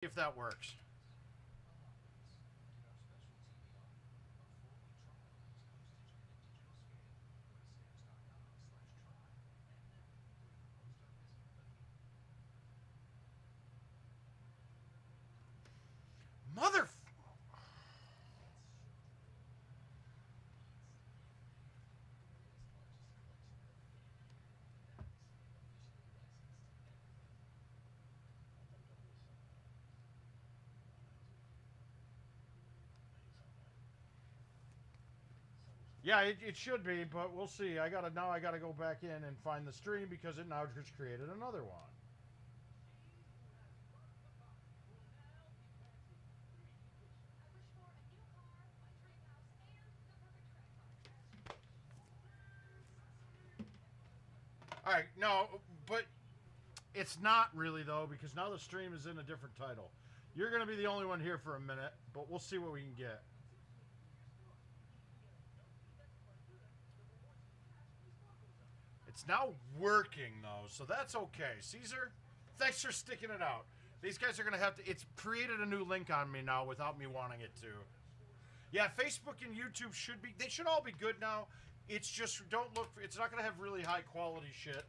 If that works. Mother. Yeah, it should be, but we'll see. I gotta go back in and find the stream because it now just created another one. All right, no, but it's not really though because now the stream is in a different title. You're gonna be the only one here for a minute, but we'll see what we can get. It's now working though, so that's okay. Caesar, thanks for sticking it out. These guys are gonna have to. It's created a new link on me now without me wanting it to. Yeah, Facebook and YouTube should be. They should all be good now. It's just don't look. It's not gonna have really high quality shit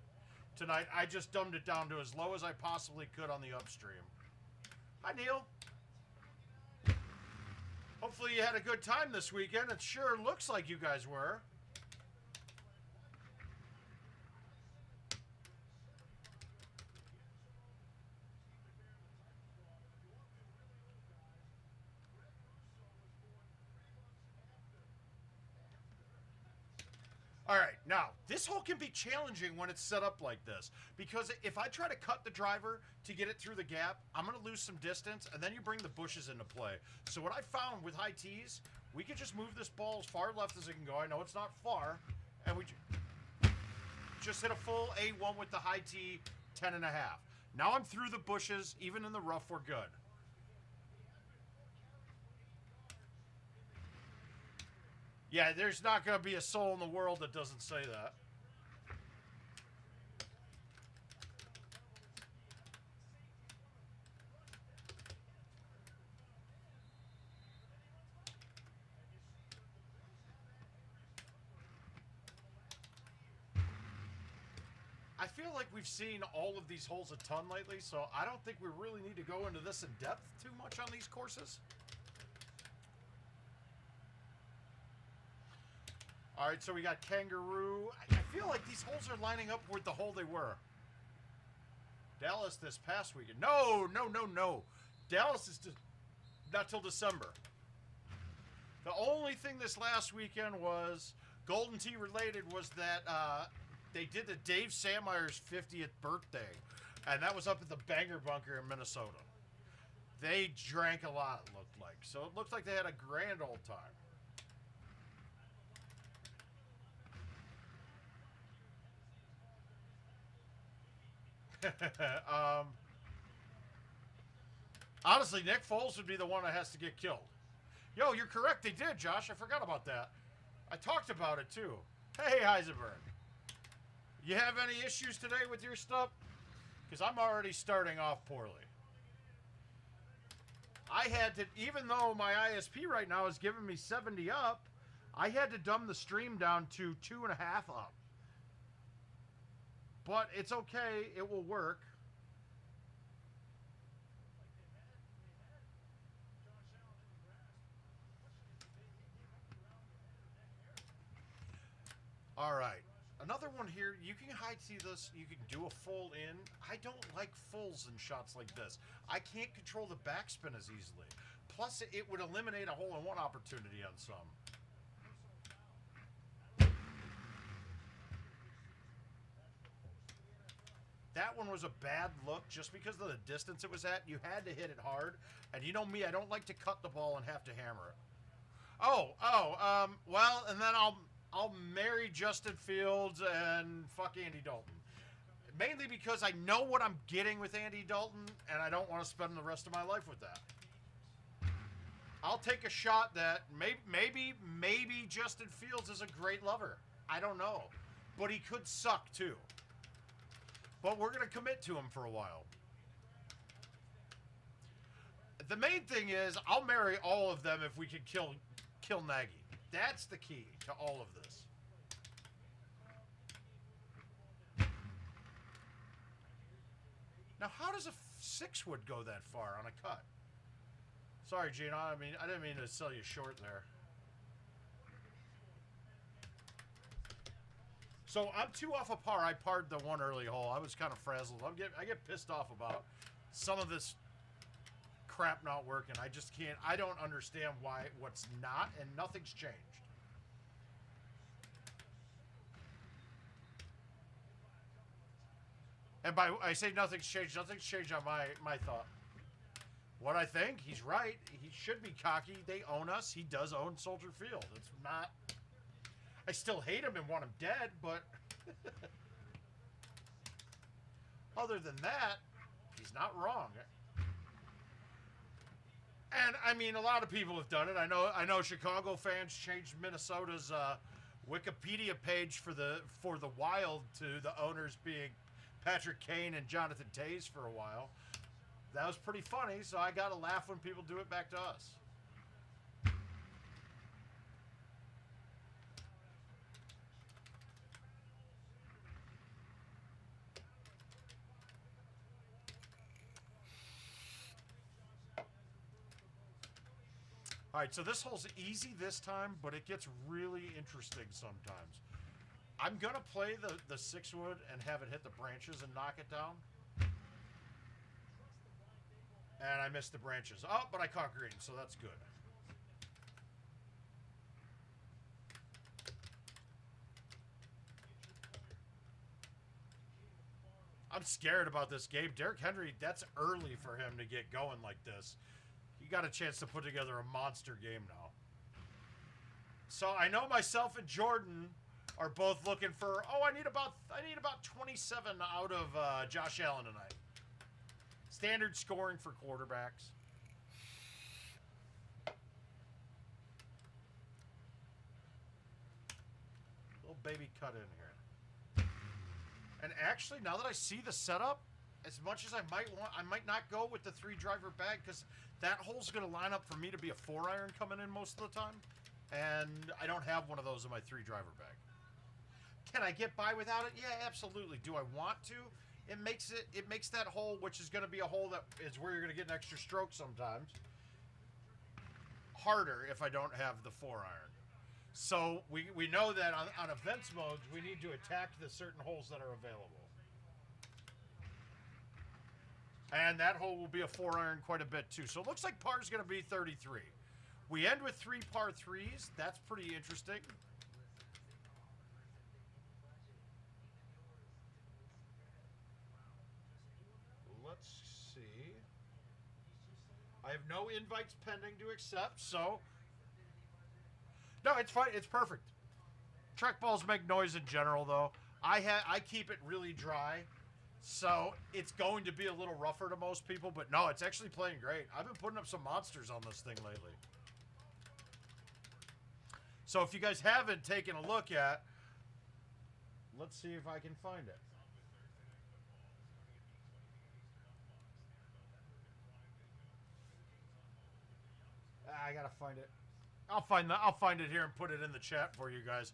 tonight. I just dumbed it down to as low as I possibly could on the upstream. Hi, Neil. Hopefully you had a good time this weekend. It sure looks like you guys were. All right, now, this hole can be challenging when it's set up like this because if I try to cut the driver to get it through the gap, I'm going to lose some distance, and then you bring the bushes into play. So what I found with high tees, we can just move this ball as far left as it can go. I know it's not far, and we just hit a full A1 with the high tee, 10 and a half. Now I'm through the bushes. Even in the rough, we're good. Yeah, there's not going to be a soul in the world that doesn't say that. I feel like we've seen all of these holes a ton lately, so I don't think we really need to go into this in depth too much on these courses. All right, so we got Kangaroo. I feel like these holes are lining up with the hole they were. Dallas this past weekend. No. Dallas is not till December. The only thing this last weekend was Golden Tee related was that they did the Dave Sameyer's 50th birthday, and that was up at the Banger Bunker in Minnesota. They drank a lot, it looked like. So it looked like they had a grand old time. Honestly, Nick Foles would be the one that has to get killed. Yo, you're correct. They did, Josh. I forgot about that. I talked about it, too. Hey, Heisenberg. You have any issues today with your stuff? Because I'm already starting off poorly. I had to, even though my ISP right now is giving me 70 up, I had to dumb the stream down to 2.5 up. But it's okay. It will work. All right. Another one here. You can high tee this. You can do a full in. I don't like fulls in shots like this. I can't control the backspin as easily. Plus, it would eliminate a hole-in-one opportunity on some. That one was a bad look just because of the distance it was at. You had to hit it hard. And you know me, I don't like to cut the ball and have to hammer it. Well, and then I'll marry Justin Fields and fuck Andy Dalton. Mainly because I know what I'm getting with Andy Dalton, and I don't want to spend the rest of my life with that. I'll take a shot that maybe Justin Fields is a great lover. I don't know. But he could suck, too. But we're going to commit to him for a while. The main thing is, I'll marry all of them if we can kill Nagy. That's the key to all of this. Now, how does a 6-wood go that far on a cut? Sorry, Gina. I didn't mean to sell you short there. So I'm 2 off a par. I parred the one early hole. I was kind of frazzled. I get pissed off about some of this crap not working. I just can't. I don't understand what's not, and nothing's changed. And I say nothing's changed on my thought. What I think, he's right. He should be cocky. They own us. He does own Soldier Field. It's not. I still hate him and want him dead, but other than that, he's not wrong. And I mean, a lot of people have done it. I know Chicago fans changed Minnesota's Wikipedia page for the Wild to the owners being Patrick Kane and Jonathan Toews for a while. That was pretty funny, so I gotta laugh when people do it back to us. All right, so this hole's easy this time, but it gets really interesting sometimes. I'm going to play the 6-wood and have it hit the branches and knock it down. And I missed the branches. Oh, but I caught green, so that's good. I'm scared about this game. Derrick Henry, that's early for him to get going like this. He got a chance to put together a monster game now. So I know myself and Jordan are both looking for, I need about 27 out of Josh Allen tonight. Standard scoring for quarterbacks. Little baby cut in here. And actually, now that I see the setup, as much as I might not go with the 3-driver bag, because that hole's going to line up for me to be a 4-iron coming in most of the time. And I don't have one of those in my 3-driver bag. Can I get by without it? Yeah, absolutely. Do I want to? It makes that hole, which is going to be a hole that is where you're going to get an extra stroke sometimes, harder if I don't have the 4-iron. So we know that on events modes, we need to attack the certain holes that are available. And that hole will be a 4-iron quite a bit too. So it looks like par's going to be 33. We end with 3 par 3s. That's pretty interesting. Let's see. I have no invites pending to accept, so... No, it's fine. It's perfect. Trackballs make noise in general, though. I keep it really dry, so it's going to be a little rougher to most people, but no, it's actually playing great. I've been putting up some monsters on this thing lately. So if you guys haven't taken a look at, let's see if I can find it. I gotta find it. I'll find it here and put it in the chat for you guys.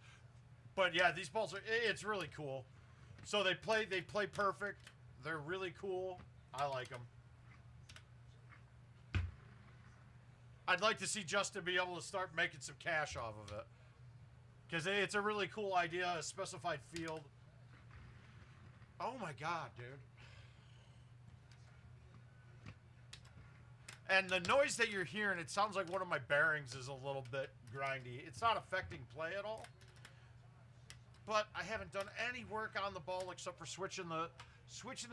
But yeah, these balls it's really cool. So they play perfect. They're really cool. I like them. I'd like to see Justin be able to start making some cash off of it. Because it's a really cool idea, a specified field. Oh my god, dude. And the noise that you're hearing, it sounds like one of my bearings is a little bit grindy. It's not affecting play at all. But I haven't done any work on the ball except for switching the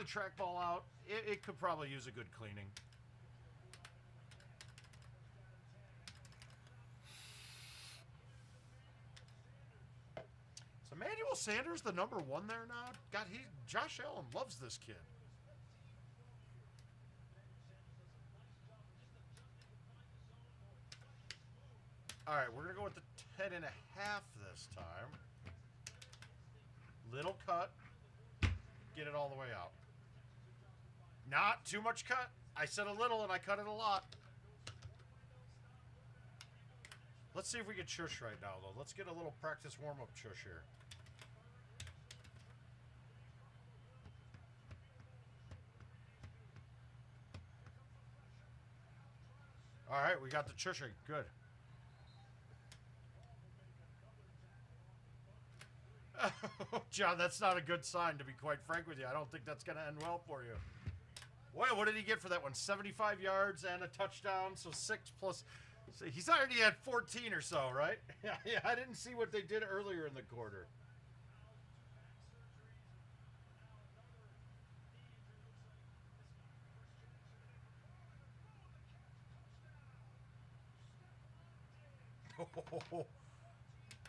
trackball out. It could probably use a good cleaning. Is Emmanuel Sanders the #1 there now? God, Josh Allen loves this kid. All right, we're going to go with the 10.5 this time. Little cut. Get it all the way out. Not too much cut. I said a little and I cut it a lot. Let's see if we can chush right now, though. Let's get a little practice warm-up chush here. All right, we got the chushing. Good. John, that's not a good sign, to be quite frank with you. I don't think that's going to end well for you. Well, what did he get for that one? 75 yards and a touchdown, so 6 plus... So he's already at 14 or so, right? Yeah, I didn't see what they did earlier in the quarter. All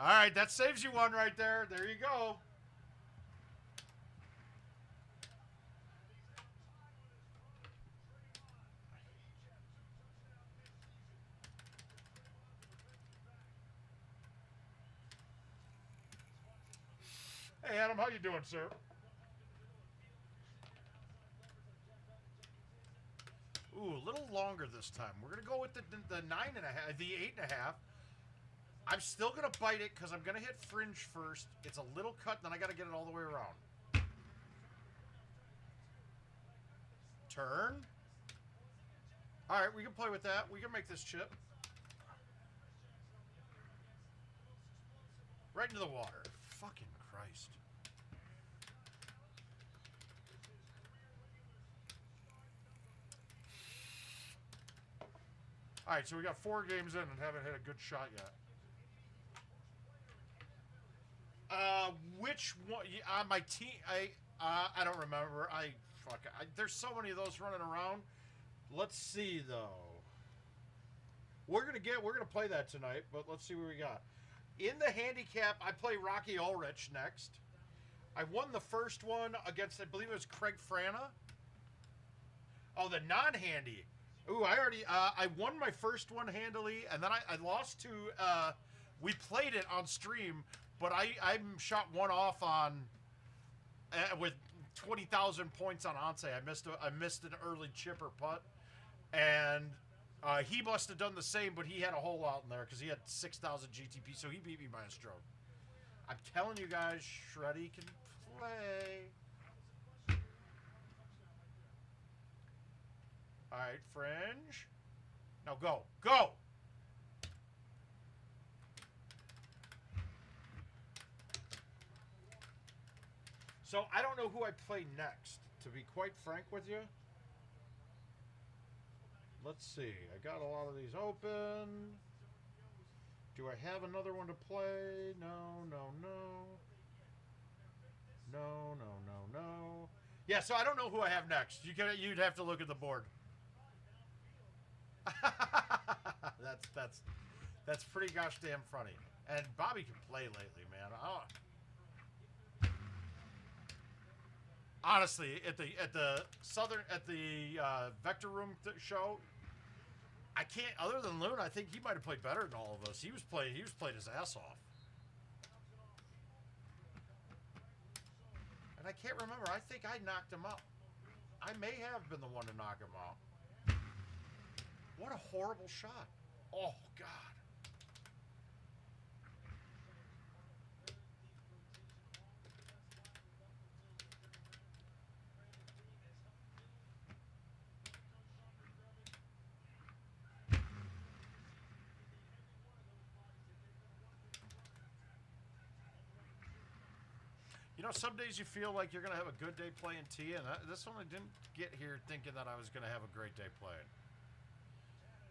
right, that saves you one right there. There you go. Hey, Adam, how you doing, sir? Ooh, a little longer this time. We're going to go with the 9.5, the 8.5. I'm still going to bite it because I'm going to hit fringe first. It's a little cut, then I got to get it all the way around. Turn. All right, we can play with that. We can make this chip. Right into the water. Fucking Christ. All right, so we got 4 games in and haven't hit a good shot yet. Which one? My team. I don't remember. There's so many of those running around. Let's see though. We're gonna play that tonight, but let's see what we got. In the handicap, I play Rocky Ulrich next. I won the first one against, I believe it was Craig Frana. Oh, the non-handy. Ooh, I won my first one handily, and then I lost to, we played it on stream, but I shot one off on, with 20,000 points on Once. I missed an early chip or putt, and he must have done the same, but he had a hole out in there because he had 6,000 GTP, so he beat me by a stroke. I'm telling you guys, Shreddy can play. All right, fringe. Now go. Go! So I don't know who I play next, to be quite frank with you. Let's see. I got a lot of these open. Do I have another one to play? No, no, no. No, no, no, no. Yeah, so I don't know who I have next. You'd have to look at the board. That's pretty gosh damn funny. And Bobby can play lately, man. Oh. Honestly, at the Vector Room show, I can't. Other than Loon, I think he might have played better than all of us. He was playing his ass off. And I can't remember. I think I knocked him out. I may have been the one to knock him out. What a horrible shot. Oh, God. You know, some days you feel like you're going to have a good day playing T, and this one I didn't get here thinking that I was going to have a great day playing.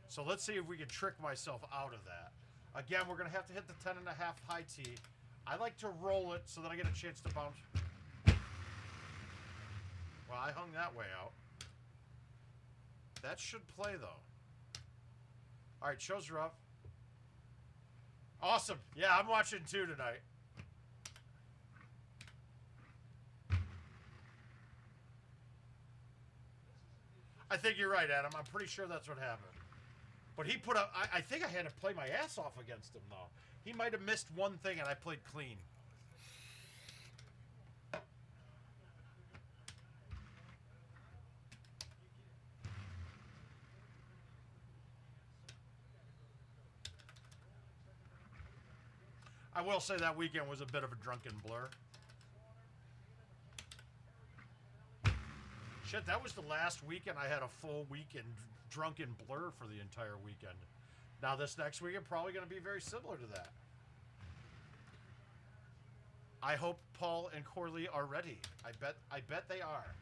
So let's see if we can trick myself out of that. Again, we're going to have to hit the 10.5 high T. I like to roll it so that I get a chance to bounce. Well, I hung that way out. That should play, though. All right, show's rough. Awesome. Yeah, I'm watching too tonight. I think you're right, Adam. I'm pretty sure that's what happened. But he put up... I think I had to play my ass off against him, though. He might have missed one thing, and I played clean. I will say that weekend was a bit of a drunken blur. Shit, that was the last weekend I had a full weekend drunken blur for the entire weekend. Now this next weekend probably going to be very similar to that. I hope Paul and Corley are ready. I bet they are.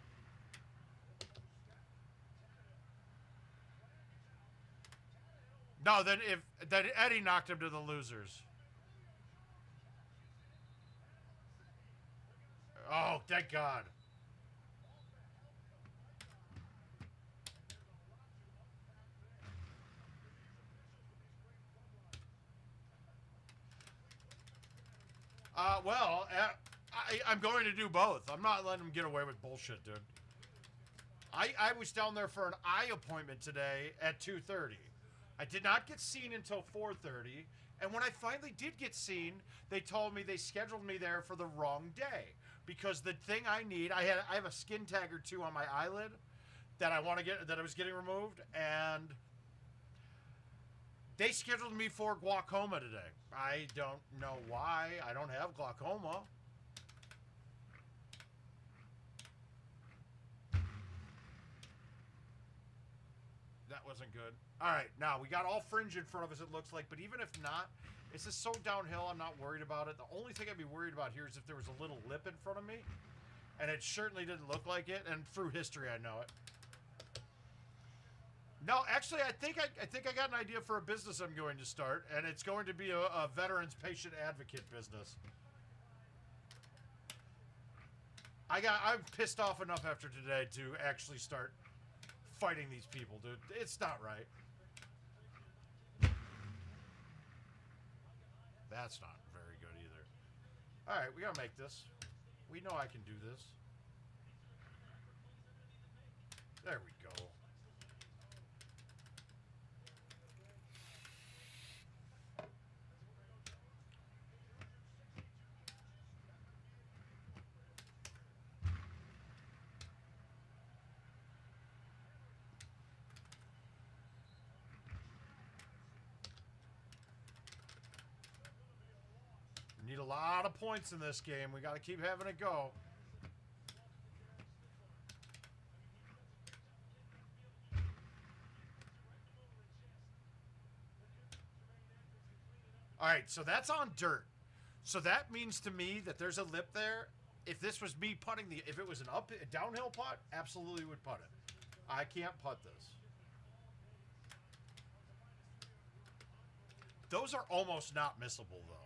No, then Eddie knocked him to the losers. Oh, thank God. Well, I'm going to do both. I'm not letting him get away with bullshit, dude. I was down there for an eye appointment today at 2:30. I did not get seen until 4:30, and when I finally did get seen, they told me they scheduled me there for the wrong day because the thing I need, I have a skin tag or two on my eyelid that I was getting removed, and they scheduled me for glaucoma today. I don't know why. I don't have glaucoma. That wasn't good. All right, now we got all fringe in front of us, it looks like, but even if not, it's just so downhill, I'm not worried about it. The only thing I'd be worried about here is if there was a little lip in front of me, and it certainly didn't look like it, and through history I know it. No, actually, I think I got an idea for a business I'm going to start, and it's going to be a veterans patient advocate business. I'm pissed off enough after today to actually start fighting these people, dude. It's not right. That's not very good either. All right, we gotta make this. We know I can do this. There we go. Need a lot of points in this game. We got to keep having it go. All right, so that's on dirt. So that means to me that there's a lip there. If this was me putting if it was a downhill putt, absolutely would putt it. I can't putt this. Those are almost not missable, though.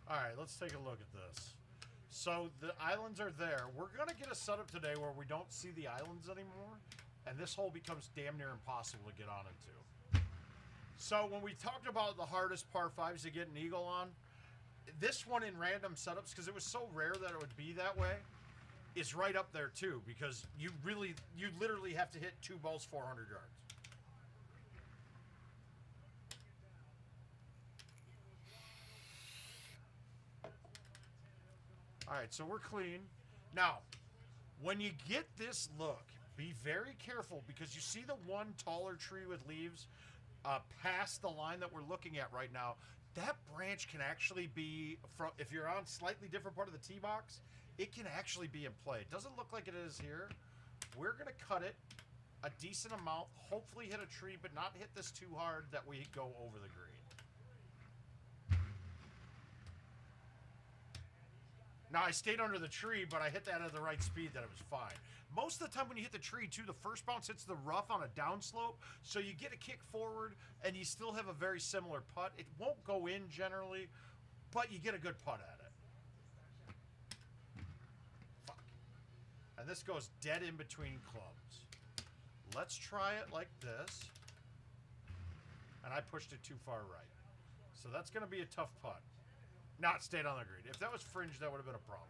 All right, let's take a look at this. So the islands are there. We're going to get a setup today where we don't see the islands anymore, and this hole becomes damn near impossible to get on into. So when we talked about the hardest par 5s to get an eagle on, this one in random setups, because it was so rare that it would be that way, is right up there too, because you literally have to hit 2 balls 400 yards. All right, so we're clean. Now, when you get this look, be very careful because you see the one taller tree with leaves past the line that we're looking at right now. That branch can actually be, if you're on slightly different part of the tee box, it can actually be in play. It doesn't look like it is here. We're going to cut it a decent amount, hopefully hit a tree, but not hit this too hard that we go over the green. Now, I stayed under the tree, but I hit that at the right speed that it was fine. Most of the time when you hit the tree, too, the first bounce hits the rough on a downslope, so you get a kick forward, and you still have a very similar putt. It won't go in generally, but you get a good putt at it. Fuck. And this goes dead in between clubs. Let's try it like this. And I pushed it too far right. So that's going to be a tough putt. Not stayed on the green. If that was fringe, that would have been a problem.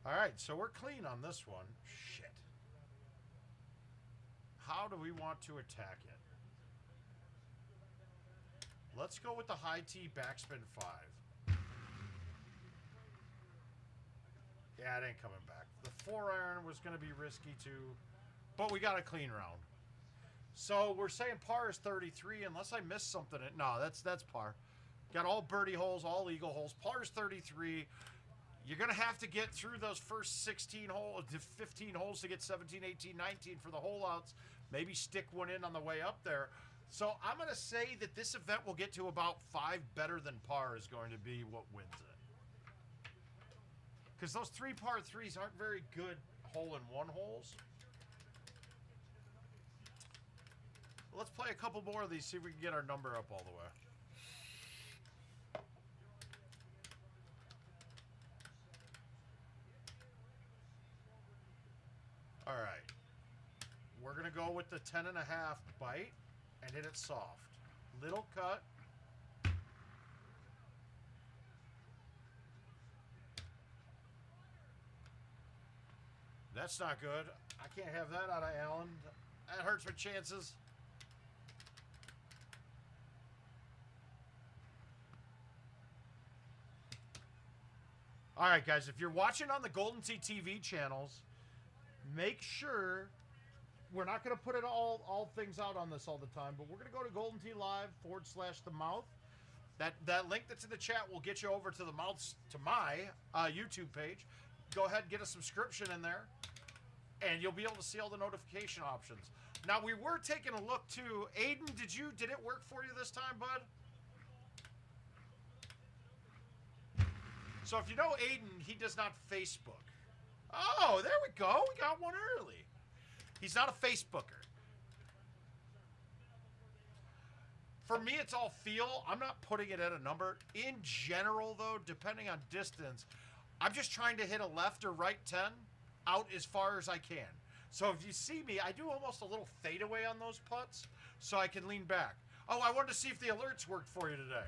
All right, so we're clean on this one. Shit. How do we want to attack it? Let's go with the high tee backspin 5. Yeah, it ain't coming back. The 4-iron was going to be risky too, but we got a clean round. So we're saying par is 33, unless I missed something. No, that's par. Got all birdie holes, all eagle holes. Par is 33. You're going to have to get through those first 16 holes, 15 holes to get 17, 18, 19 for the holeouts. Maybe stick one in on the way up there. So I'm going to say that this event will get to about 5 better than par is going to be what wins it. Because those 3 par 3s aren't very good hole-in-one holes. Let's play a couple more of these, see if we can get our number up all the way. All right. We're going to go with the 10.5 bite and hit it soft. Little cut. That's not good. I can't have that out of Allen. That hurts my chances. All right, guys, if you're watching on the GoldenTeeTV channels, make sure we're not going to put it all things out on this all the time, but we're going to go to GoldenTeeLive/themouth. That link that's in the chat will get you over to the mouths to my YouTube page. Go ahead and get a subscription in there, and you'll be able to see all the notification options. Now, we were taking a look too. Aiden, did it work for you this time, bud? So if you know Aiden, he does not Facebook. Oh, there we go. We got one early. He's not a Facebooker. For me, it's all feel. I'm not putting it at a number. In general, though, depending on distance, I'm just trying to hit a left or right 10 out as far as I can. So if you see me, I do almost a little fadeaway on those putts so I can lean back. Oh, I wanted to see if the alerts worked for you today.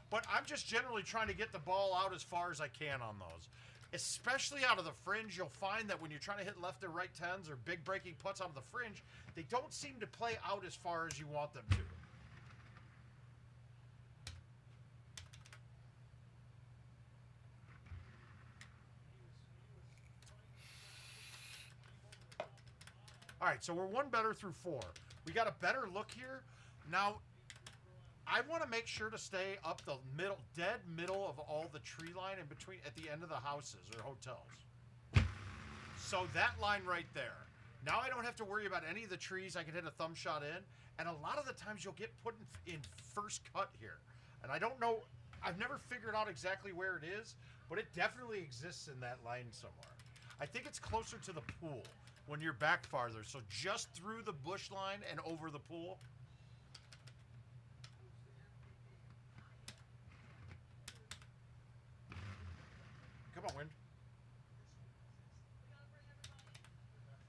But I'm just generally trying to get the ball out as far as I can on those. Especially out of the fringe, you'll find that when you're trying to hit left or right 10s or big breaking putts out of the fringe, they don't seem to play out as far as you want them to. All right, so we're one better through 4. We got a better look here. Now, I want to make sure to stay up the middle, dead middle of all the tree line in between at the end of the houses or hotels. So that line right there. Now I don't have to worry about any of the trees. I can hit a thumb shot in. And a lot of the times you'll get put in first cut here. And I don't know, I've never figured out exactly where it is, but it definitely exists in that line somewhere. I think it's closer to the pool when you're back farther. So just through the bush line and over the pool. Come on, wind.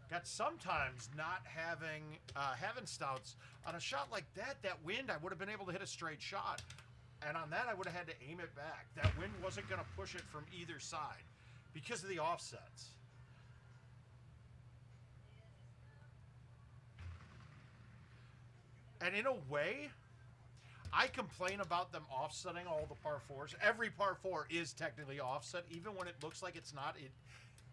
Got sometimes not having stouts on a shot like that wind, I would have been able to hit a straight shot. And on that, I would have had to aim it back. That wind wasn't going to push it from either side because of the offsets. And in a way, I complain about them offsetting all the par 4s. Every par 4 is technically offset, even when it looks like it's not.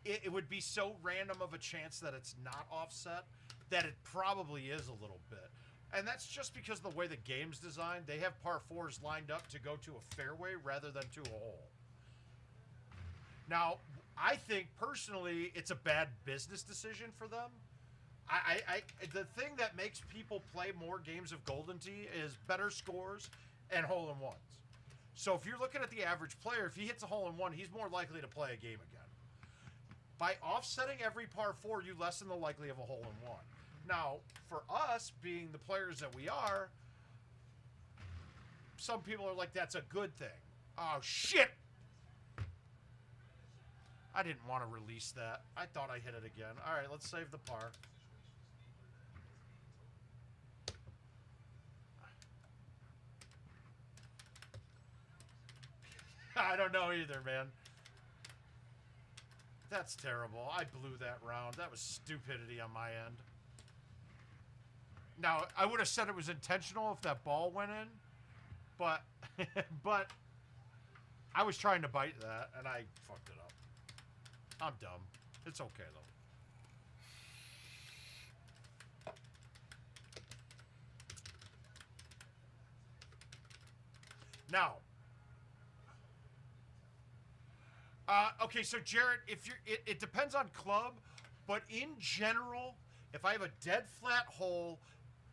It would be so random of a chance that it's not offset that it probably is a little bit. And that's just because of the way the game's designed. They have par 4s lined up to go to a fairway rather than to a hole. Now, I think personally it's a bad business decision for them. The thing that makes people play more games of GoldenTee is better scores and hole-in-ones. So if you're looking at the average player, if he hits a hole-in-one, he's more likely to play a game again. By offsetting every par 4, you lessen the likelihood of a hole-in-one. Now, for us, being the players that we are, some people are like, that's a good thing. Oh, shit! I didn't want to release that. I thought I hit it again. All right, let's save the par. I don't know either, man. That's terrible. I blew that round. That was stupidity on my end. Now, I would have said it was intentional if that ball went in, but but I was trying to bite that, and I fucked it up. I'm dumb. It's okay, though. Now, okay, so Jarrett, if you're, it depends on club, but in general, if I have a dead flat hole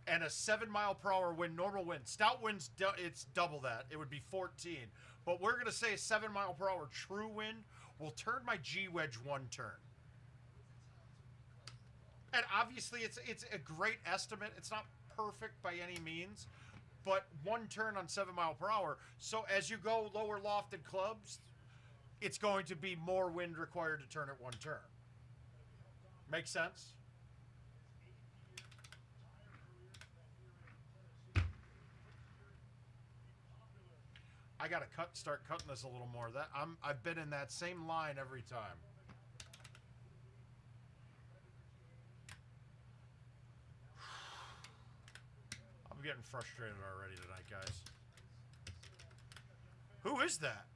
and a 7-mile-per-hour wind, normal wind, stout winds, it's double that. It would be 14. But we're gonna say a 7-mile-per-hour true wind will turn my G wedge 1 turn. And obviously, it's a great estimate. It's not perfect by any means, but 1 turn on 7 mile per hour. So as you go lower lofted clubs, it's going to be more wind required to turn it 1 turn. Make sense? I gotta start cutting this a little more. I've been in that same line every time. I'm getting frustrated already tonight, guys. Who is that?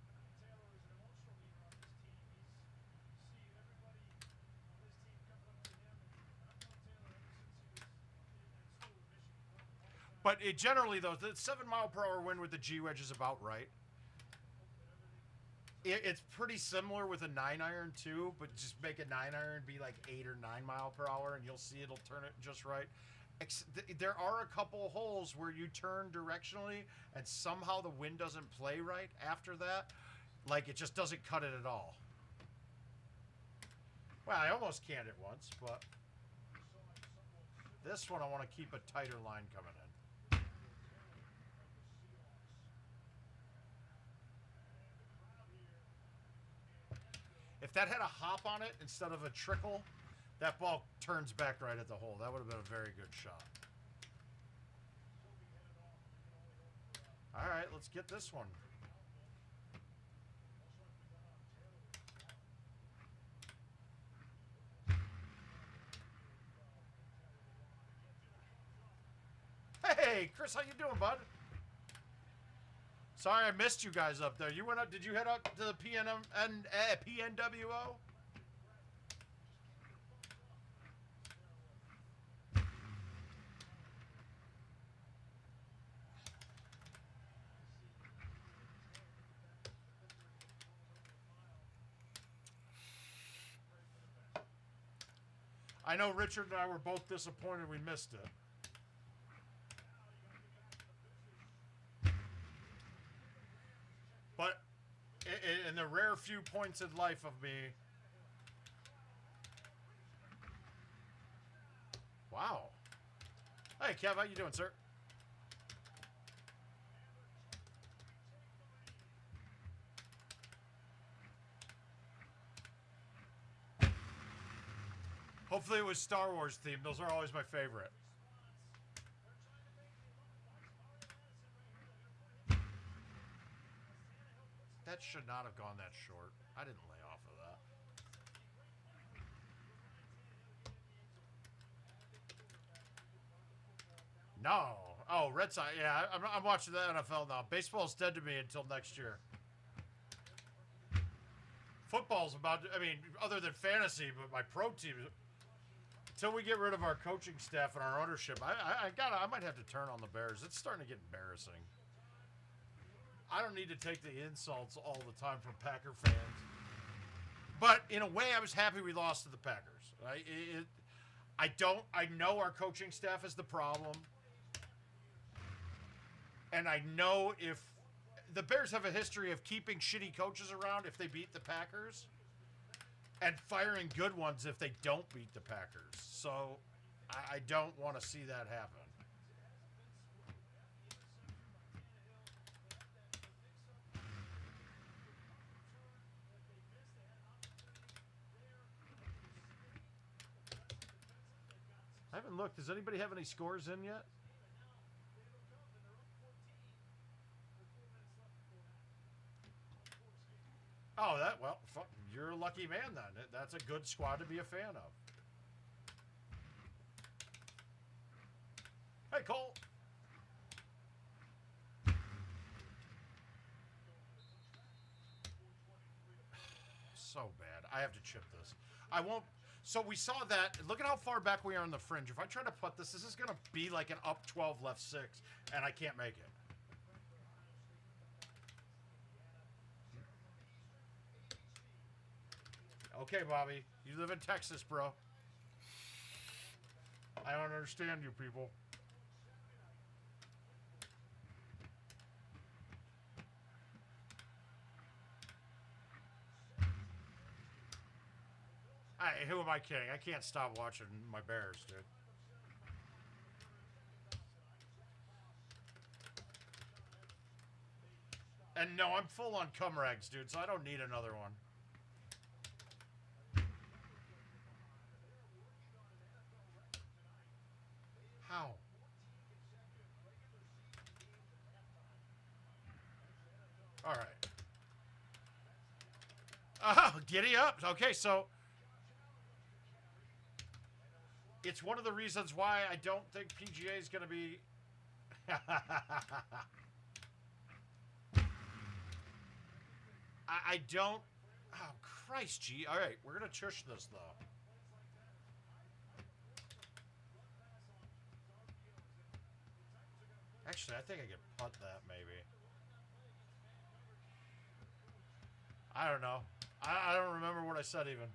But it generally, though, the 7 mile per hour wind with the G wedge is about right. It's pretty similar with a 9-iron too, but just make a 9-iron be like 8 or 9 mile per hour, and you'll see it'll turn it just right. There are a couple holes where you turn directionally, and somehow the wind doesn't play right after that. Like, it just doesn't cut it at all. Well, I almost canned it once, but this one I want to keep a tighter line coming in. If that had a hop on it instead of a trickle, that ball turns back right at the hole. That would have been a very good shot. All right, let's get this one. Hey, Chris, how you doing, bud? Sorry I missed you guys up there. You went up. Did you head up to the PNWO? I know Richard and I were both disappointed we missed it. But in the rare few points in life of me... Wow. Hey, Kev, how you doing, sir? Hopefully it was Star Wars themed. Those are always my favorite. That should not have gone that short. I didn't lay off of that. No. Oh, Red Sox. Yeah, I'm watching the NFL now. Baseball's dead to me until next year. Football's about to, I mean, other than fantasy, but my pro team, until we get rid of our coaching staff and our ownership, I might have to turn on the Bears. It's starting to get embarrassing. I don't need to take the insults all the time from Packer fans. But in a way, I was happy we lost to the Packers. I know our coaching staff is the problem. And I know if the Bears have a history of keeping shitty coaches around if they beat the Packers, and firing good ones if they don't beat the Packers. So I don't want to see that happen. I haven't looked. Does anybody have any scores in yet? Oh, well, fuck, you're a lucky man then. That's a good squad to be a fan of. Hey, Cole. So bad. I have to chip this. I won't. So we saw that. Look at how far back we are on the fringe. If I try to putt this, this is going to be like an up 12 left 6, and I can't make it. Okay, Bobby. You live in Texas, bro. I don't understand you people. Who am I kidding? I can't stop watching my Bears, dude. And no, I'm full on cum rags, dude, so I don't need another one. How? All right. Oh, giddy up. Okay, so it's one of the reasons why I don't think PGA is going to be... I don't... Oh, Christ, G. All right, we're going to chush this, though. Actually, I think I could putt that, maybe. I don't know. I don't remember what I said, even.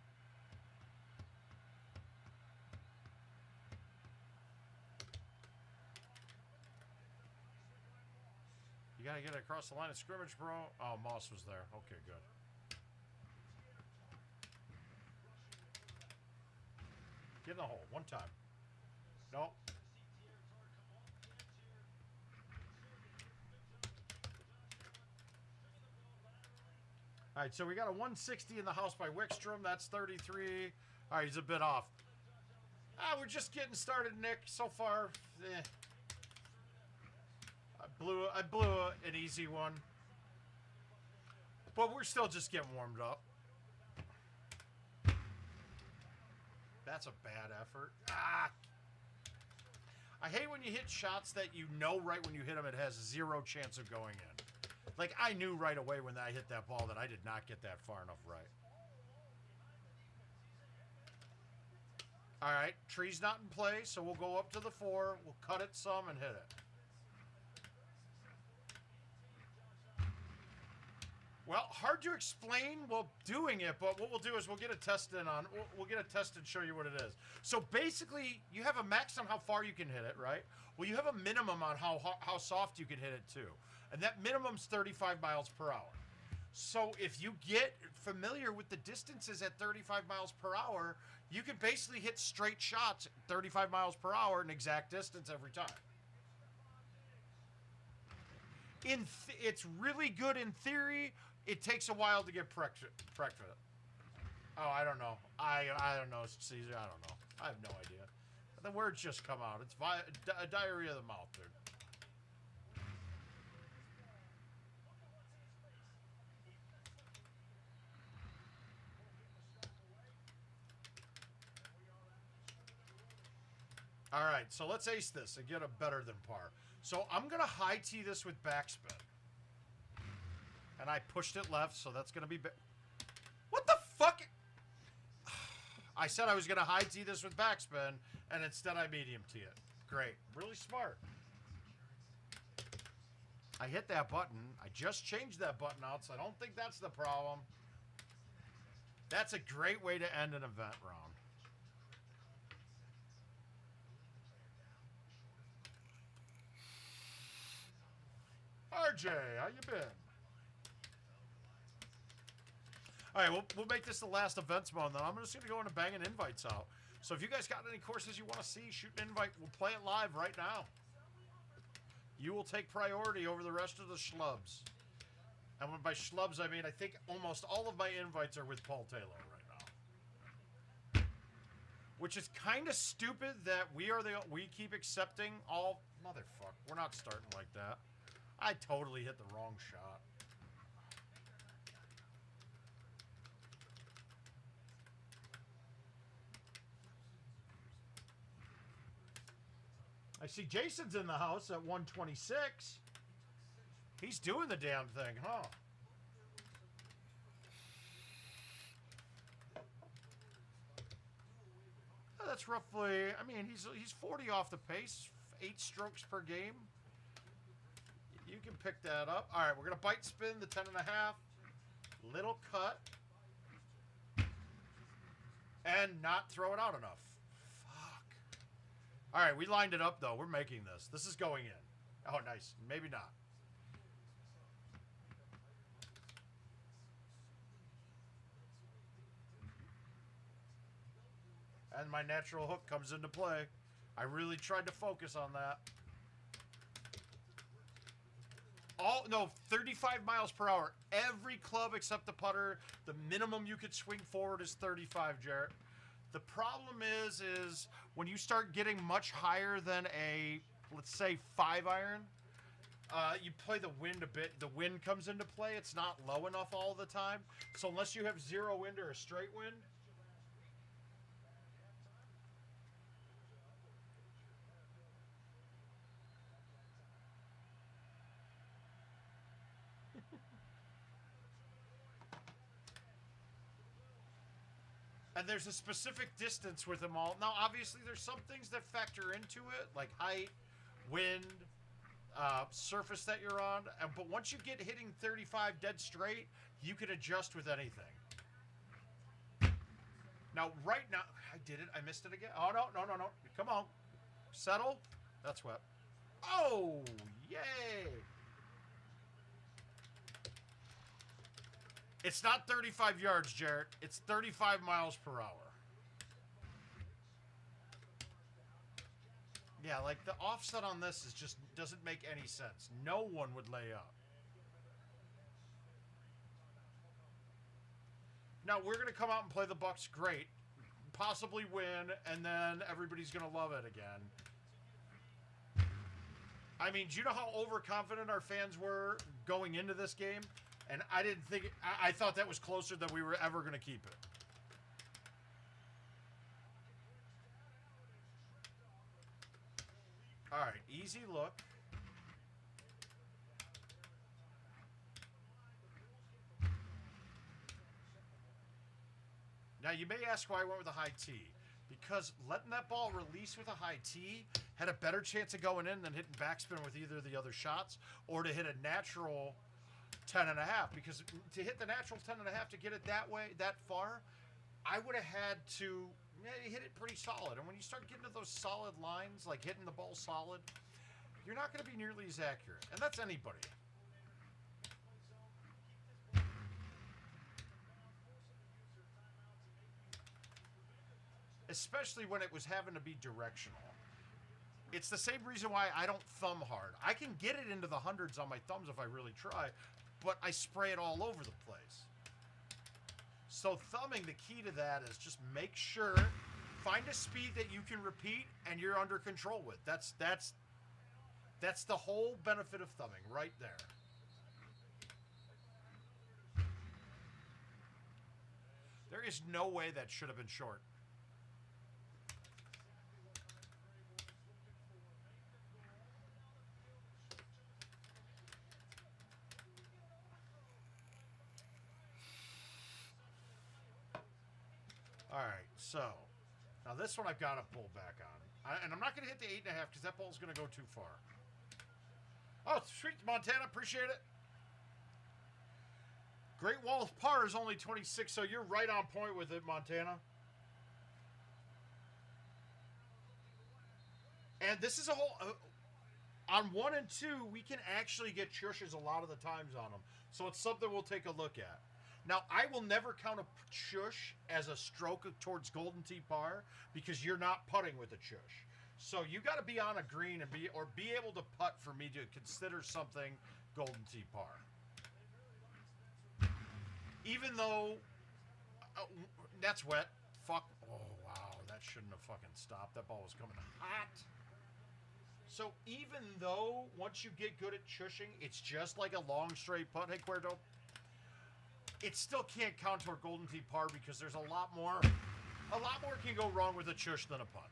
You gotta get it across the line of scrimmage, bro. Oh, Moss was there. Okay, good. Get in the hole. One time. Nope. All right, so we got a 160 in the house by Wickstrom. That's 33. All right, he's a bit off. We're just getting started, Nick. So far, I blew an easy one, but we're still just getting warmed up. That's a bad effort. I hate when you hit shots that you know right when you hit them it has zero chance of going in. Like, I knew right away when I hit that ball that I did not get that far enough right. All right, tree's not in play, so we'll go up to the 4. We'll cut it some and hit it. Well, hard to explain while doing it, but what we'll do is we'll get a test in on. We'll get a test and show you what it is. So basically, you have a max on how far you can hit it, right? Well, you have a minimum on how soft you can hit it too, and that minimum's 35 miles per hour. So if you get familiar with the distances at 35 miles per hour, you can basically hit straight shots at 35 miles per hour, an exact distance every time. It's really good in theory. It takes a while to get practice. Oh, I don't know. I don't know, Caesar. I don't know. I have no idea. The words just come out. It's diarrhea of the mouth, dude. All right, so let's ace this and get a better than par. So I'm going to high tee this with backspin. And I pushed it left, so that's going to be... What the fuck? I said I was going to high tee this with backspin, and instead I medium tee it. Great. Really smart. I hit that button. I just changed that button out, so I don't think that's the problem. That's a great way to end an event round. RJ, how you been? All right, we'll make this the last events mode, then I'm just going to go into banging invites out. So if you guys got any courses you want to see, shoot an invite. We'll play it live right now. You will take priority over the rest of the schlubs. And by schlubs, I mean I think almost all of my invites are with Paul Taylor right now. Which is kind of stupid that we keep accepting all... Motherfuck, we're not starting like that. I totally hit the wrong shot. I see Jason's in the house at 126. He's doing the damn thing, huh? That's roughly, I mean, he's 40 off the pace, 8 strokes per game. You can pick that up. All right, we're going to bite spin the 10.5. Little cut. And not throw it out enough. Fuck. All right, we lined it up, though. We're making this. This is going in. Oh, nice. Maybe not. And my natural hook comes into play. I really tried to focus on that. No, 35 miles per hour. Every club except the putter, the minimum you could swing forward is 35, Jarrett. The problem is when you start getting much higher than a, let's say, 5-iron, you play the wind a bit. The wind comes into play. It's not low enough all the time. So unless you have 0 wind or a straight wind, and there's a specific distance with them all. Now, obviously, there's some things that factor into it, like height, wind, surface that you're on. But once you get hitting 35 dead straight, you can adjust with anything. Now, right now, I did it. I missed it again. Oh, no. Come on. Settle. That's wet. Oh, yay. It's not 35 yards, Jarrett. It's 35 miles per hour. Yeah, like the offset on this is just doesn't make any sense. No one would lay up. Now, we're going to come out and play the Bucks great, possibly win, and then everybody's going to love it again. I mean, do you know how overconfident our fans were going into this game? And I didn't think, I thought that was closer than we were ever going to keep it. All right, easy look. Now, you may ask why I went with a high tee. Because letting that ball release with a high tee had a better chance of going in than hitting backspin with either of the other shots, or to hit a natural 10.5, because to hit the natural 10.5 to get it that way, that far, I would have had to hit it pretty solid. And when you start getting to those solid lines, like hitting the ball solid, you're not going to be nearly as accurate. And that's anybody. Especially when it was having to be directional. It's the same reason why I don't thumb hard. I can get it into the hundreds on my thumbs if I really try, but I spray it all over the place. So thumbing, the key to that is just make sure, find a speed that you can repeat and you're under control with. That's the whole benefit of thumbing right there. There is no way that should have been short. All right, so now this one I've got to pull back on. And I'm not going to hit the 8.5 because that ball's going to go too far. Oh, sweet, Montana. Appreciate it. Great Wall of Par is only 26, so you're right on point with it, Montana. And this is a whole... on 1 and 2, we can actually get chushes a lot of the times on them. So it's something we'll take a look at. Now, I will never count a chush as a stroke towards Golden Tee par because you're not putting with a chush. So you got to be on a green and be able to putt for me to consider something Golden Tee par. Even though that's wet. Fuck. Oh, wow. That shouldn't have fucking stopped. That ball was coming hot. So even though once you get good at chushing, it's just like a long straight putt. Hey, Cuerdo. It still can't count toward Golden Tee par because there's a lot more can go wrong with a chush than a putt.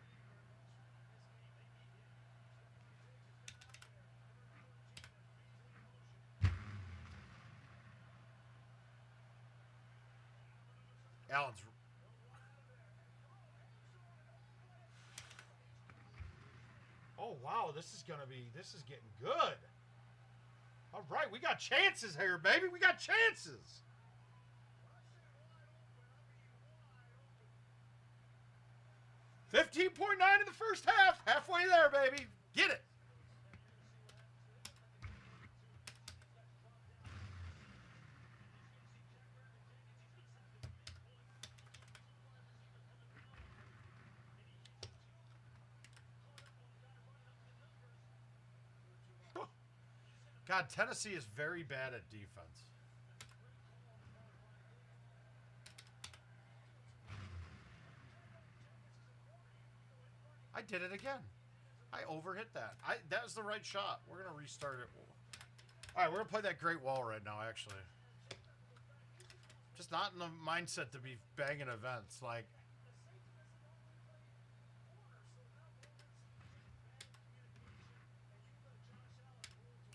Allen's. Oh, wow. This is getting good. All right. We got chances here, baby. We got chances. $15.9 in the first half. Halfway there, baby. Get it. God, Tennessee is very bad at defense. I did it again. I overhit that. That was the right shot. We're going to restart it. All right, we're going to play that great wall right now, actually. Just not in the mindset to be banging events. Like,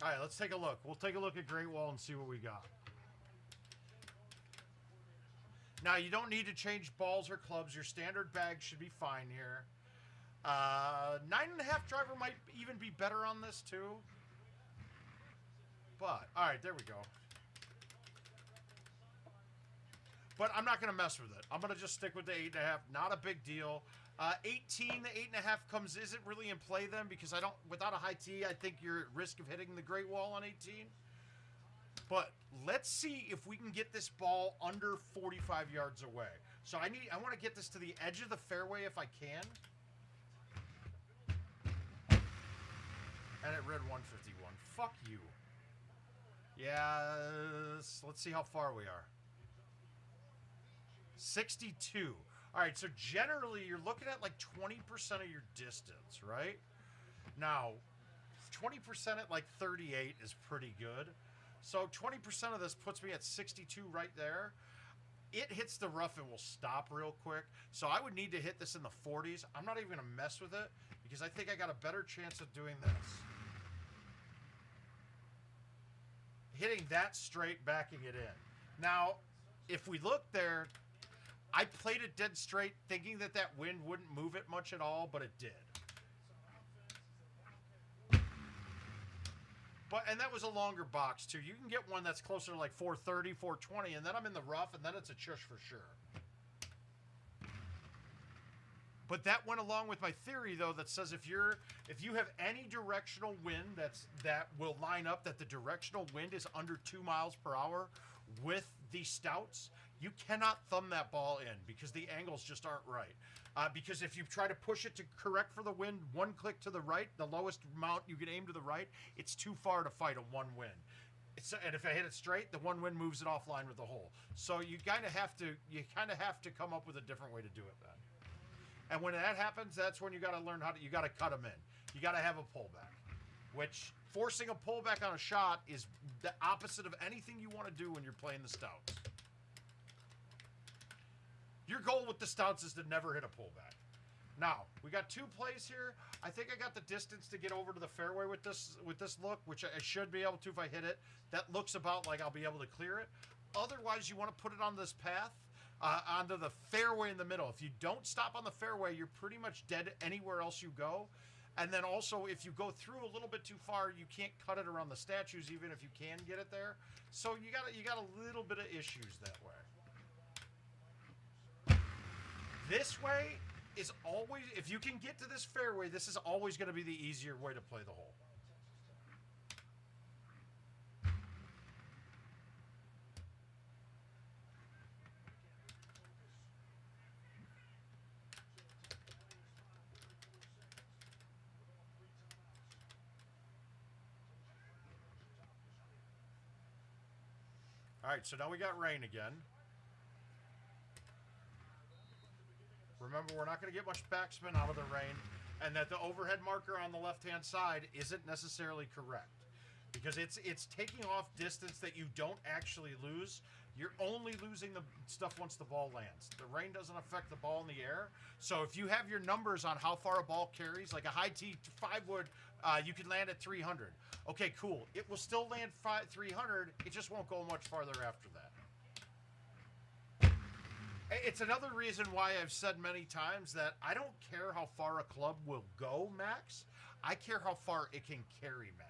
all right, let's take a look. We'll take a look at Great Wall and see what we got. Now, you don't need to change balls or clubs. Your standard bag should be fine here. 9.5 driver might even be better on this, too. But, all right, there we go. But I'm not going to mess with it. I'm going to just stick with the 8.5. Not a big deal. 18, the 8.5 isn't really in play then because without a high tee, I think you're at risk of hitting the Great Wall on 18. But let's see if we can get this ball under 45 yards away. So I want to get this to the edge of the fairway if I can. And it read 151. Fuck you. Yes. Let's see how far we are. 62. All right, so generally you're looking at like 20% of your distance, right? Now, 20% at like 38 is pretty good. So 20% of this puts me at 62 right there. It hits the rough and will stop real quick. So I would need to hit this in the 40s. I'm not even going to mess with it because I think I got a better chance of doing this. Hitting that straight, backing it in. Now, if we look there, I played it dead straight thinking that wind wouldn't move it much at all, but it did. And that was a longer box, too. You can get one that's closer to like 430, 420, and then I'm in the rough, and then it's a chush for sure. But that went along with my theory, though, that says if you have any directional wind that will line up that the directional wind is under 2 miles per hour with the stouts, you cannot thumb that ball in because the angles just aren't right. Because if you try to push it to correct for the wind, one click to the right, the lowest amount you can aim to the right, it's too far to fight a one wind. And if I hit it straight, the one wind moves it offline with the hole. So you kind of have to come up with a different way to do it then. And when that happens, that's when you got to learn you got to cut them in. You got to have a pullback, which forcing a pullback on a shot is the opposite of anything you want to do when you're playing the stouts. Your goal with the stouts is to never hit a pullback. Now, we got 2 plays here. I think I got the distance to get over to the fairway with this look, which I should be able to if I hit it. That looks about like I'll be able to clear it. Otherwise, you want to put it on this path, onto the fairway in the middle. If you don't stop on the fairway, you're pretty much dead anywhere else you go. And then also, if you go through a little bit too far, you can't cut it around the statues, even if you can get it there. So you got a little bit of issues that way. This way is always, if you can get to this fairway, this is always going to be the easier way to play the hole. All right, so now we got rain again. Remember, we're not going to get much backspin out of the rain, and that the overhead marker on the left-hand side isn't necessarily correct because it's taking off distance that you don't actually lose. You're only losing the stuff once the ball lands. The rain doesn't affect the ball in the air. So if you have your numbers on how far a ball carries, like a high tee 5-wood, you can land at 300. Okay, cool. It will still land 300. It just won't go much farther after that. It's another reason why I've said many times that I don't care how far a club will go max. I care how far it can carry max.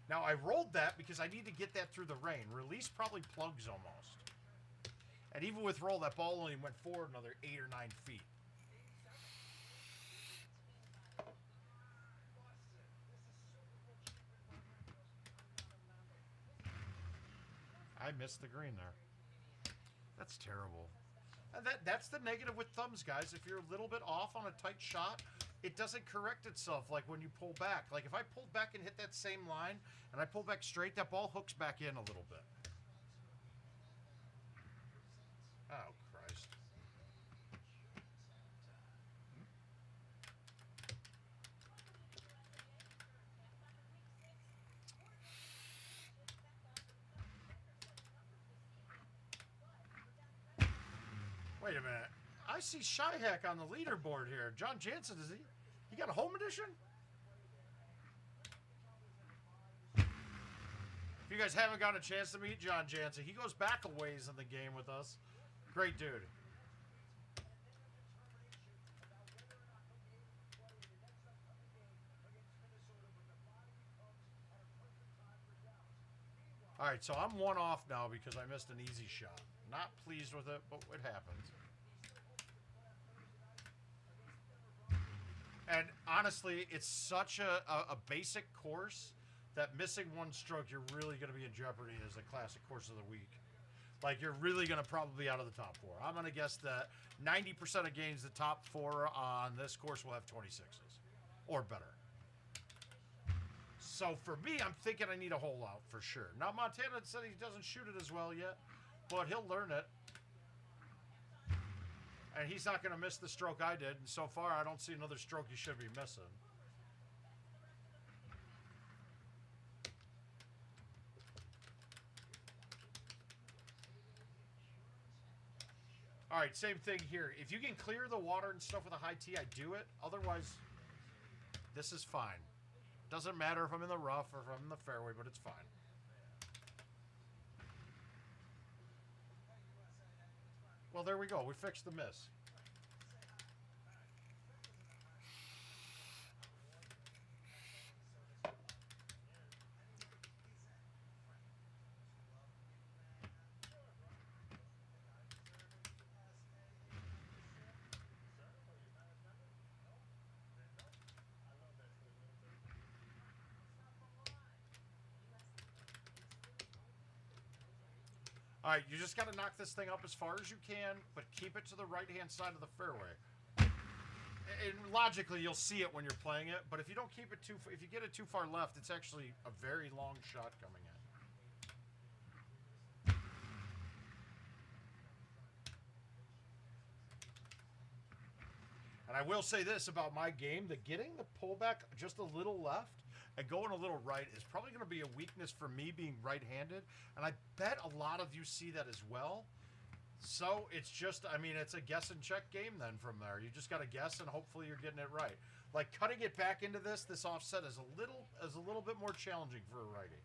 Now, I rolled that because I need to get that through the rain. Release probably plugs almost. And even with roll, that ball only went forward another 8 or 9 feet. I missed the green there. That's terrible. And that's the negative with thumbs, guys. If you're a little bit off on a tight shot, it doesn't correct itself like when you pull back. Like if I pulled back and hit that same line, and I pull back straight, that ball hooks back in a little bit. Oh, Christ. Wait a minute. I see Shyhack on the leaderboard here. John Jansen, is he got a home edition? If you guys haven't got a chance to meet John Jansen, he goes back a ways in the game with us. Great dude. All right, so I'm one off now because I missed an easy shot. Not pleased with it, but it happens. And honestly, it's such a basic course that missing one stroke, you're really going to be in jeopardy as a classic course of the week. Like, you're really going to probably be out of the top 4. I'm going to guess that 90% of games, the top 4 on this course will have 26s or better. So for me, I'm thinking I need a hole out for sure. Now, Montana said he doesn't shoot it as well yet, but he'll learn it. And he's not going to miss the stroke I did. And so far, I don't see another stroke he should be missing. All right, same thing here. If you can clear the water and stuff with a high tee, I do it. Otherwise, this is fine. Doesn't matter if I'm in the rough or if I'm in the fairway, but it's fine. Well, there we go. We fixed the miss. All right, you just got to knock this thing up as far as you can, but keep it to the right-hand side of the fairway. And logically, you'll see it when you're playing it, but if you don't keep it if you get it too far left, it's actually a very long shot coming in. And I will say this about my game, that getting the pullback just a little left and going a little right is probably going to be a weakness for me being right-handed. And I bet a lot of you see that as well. So it's just, I mean, it's a guess and check game then from there. You just got to guess and hopefully you're getting it right. Like cutting it back into this offset is a little bit more challenging for a righty.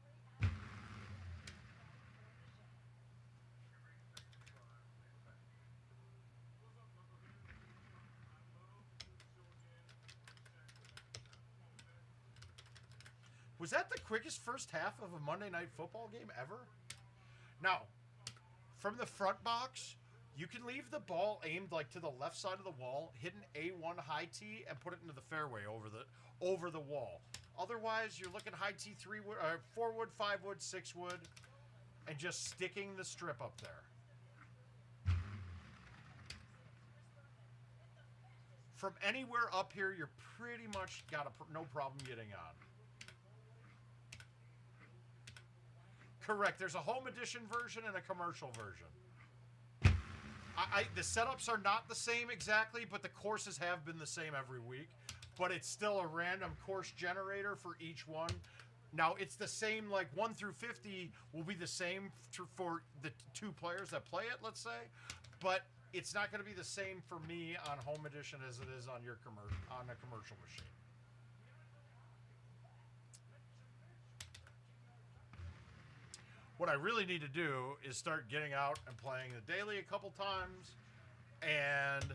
Was that the quickest first half of a Monday Night Football game ever? Now, from the front box, you can leave the ball aimed like to the left side of the wall, hit an A1 high tee, and put it into the fairway over the wall. Otherwise, you're looking high tee 4 wood, 5 wood, 6 wood, and just sticking the strip up there. From anywhere up here, you're pretty much got no problem getting on. Correct. There's a home edition version and a commercial version. The setups are not the same exactly, but the courses have been the same every week. But it's still a random course generator for each one. Now, it's the same, like 1 through 50 will be the same for the 2 players that play it, let's say. But it's not going to be the same for me on home edition as it is on on a commercial machine. What I really need to do is start getting out and playing the daily a couple times and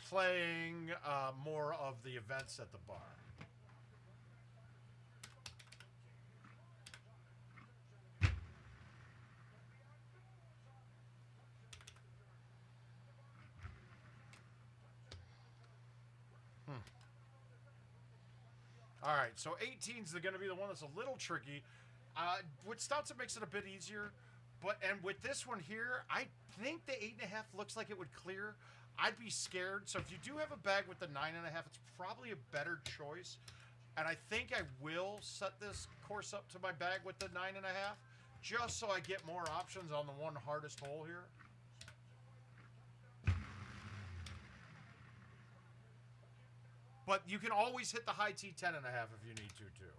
playing more of the events at the bar. All right, so 18's going to be the one that's a little tricky. With stouts, it makes it a bit easier. And with this one here, I think the 8.5 looks like it would clear. I'd be scared. So if you do have a bag with the 9.5, it's probably a better choice. And I think I will set this course up to my bag with the 9.5, just so I get more options on the one hardest hole here. But you can always hit the high T 10.5 if you need to, too.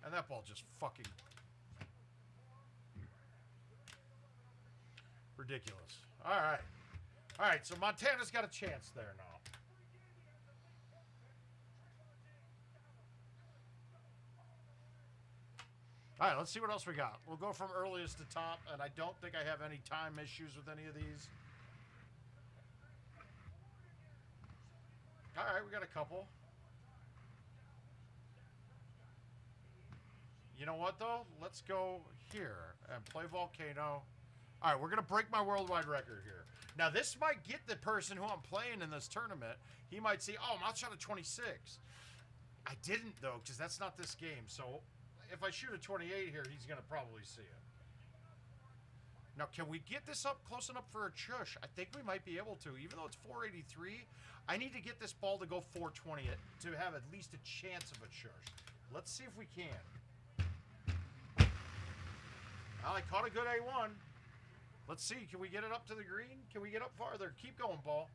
And that ball just fucking... ridiculous. All right. All right, so Montana's got a chance there now. All right, let's see what else we got. We'll go from earliest to top, and I don't think I have any time issues with any of these. All right, we got a couple. You know what, though? Let's go here and play Volcano. All right, we're going to break my worldwide record here. Now, this might get the person who I'm playing in this tournament. He might see, oh, I'm outshot at 26. I didn't, though, because that's not this game. So if I shoot a 28 here, he's going to probably see it. Now, can we get this up close enough for a chush? I think we might be able to. Even though it's 483, I need to get this ball to go 420 to have at least a chance of a chush. Let's see if we can. Well, I caught a good A1. Let's see. Can we get it up to the green? Can we get up farther? Keep going, ball.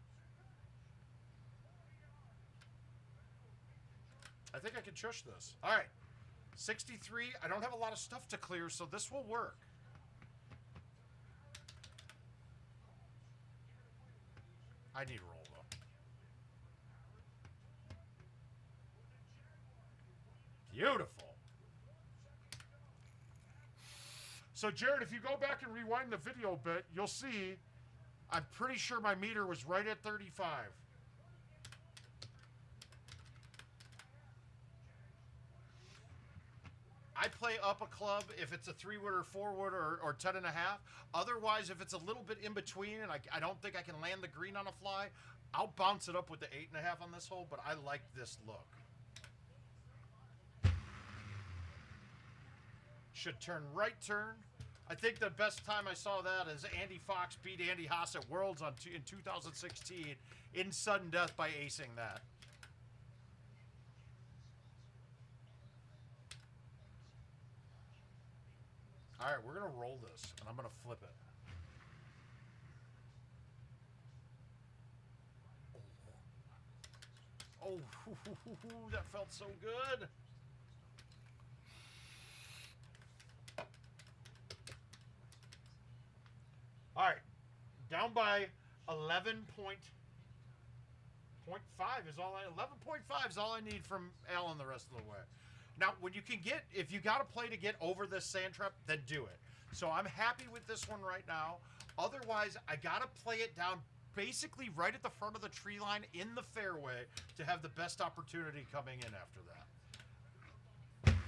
I think I can chush this. All right. 63. I don't have a lot of stuff to clear, so this will work. I need a roll, though. Beautiful. So, Jared, if you go back and rewind the video a bit, you'll see I'm pretty sure my meter was right at 35. I play up a club if it's a 3-wood or 4-wood or 10.5. Otherwise, if it's a little bit in between and I don't think I can land the green on a fly, I'll bounce it up with the 8.5 on this hole, but I like this look. Should turn right turn. I think the best time I saw that is Andy Fox beat Andy Haas at Worlds in 2016 in sudden death by acing that. All right, we're going to roll this, and I'm going to flip it. Oh, that felt so good. All right, down by 11.5 is all 11.5 is all I need from Alan the rest of the way. Now, when you can get, if you got to play to get over this sand trap, then do it. So I'm happy with this one right now. Otherwise, I got to play it down basically right at the front of the tree line in the fairway to have the best opportunity coming in after that.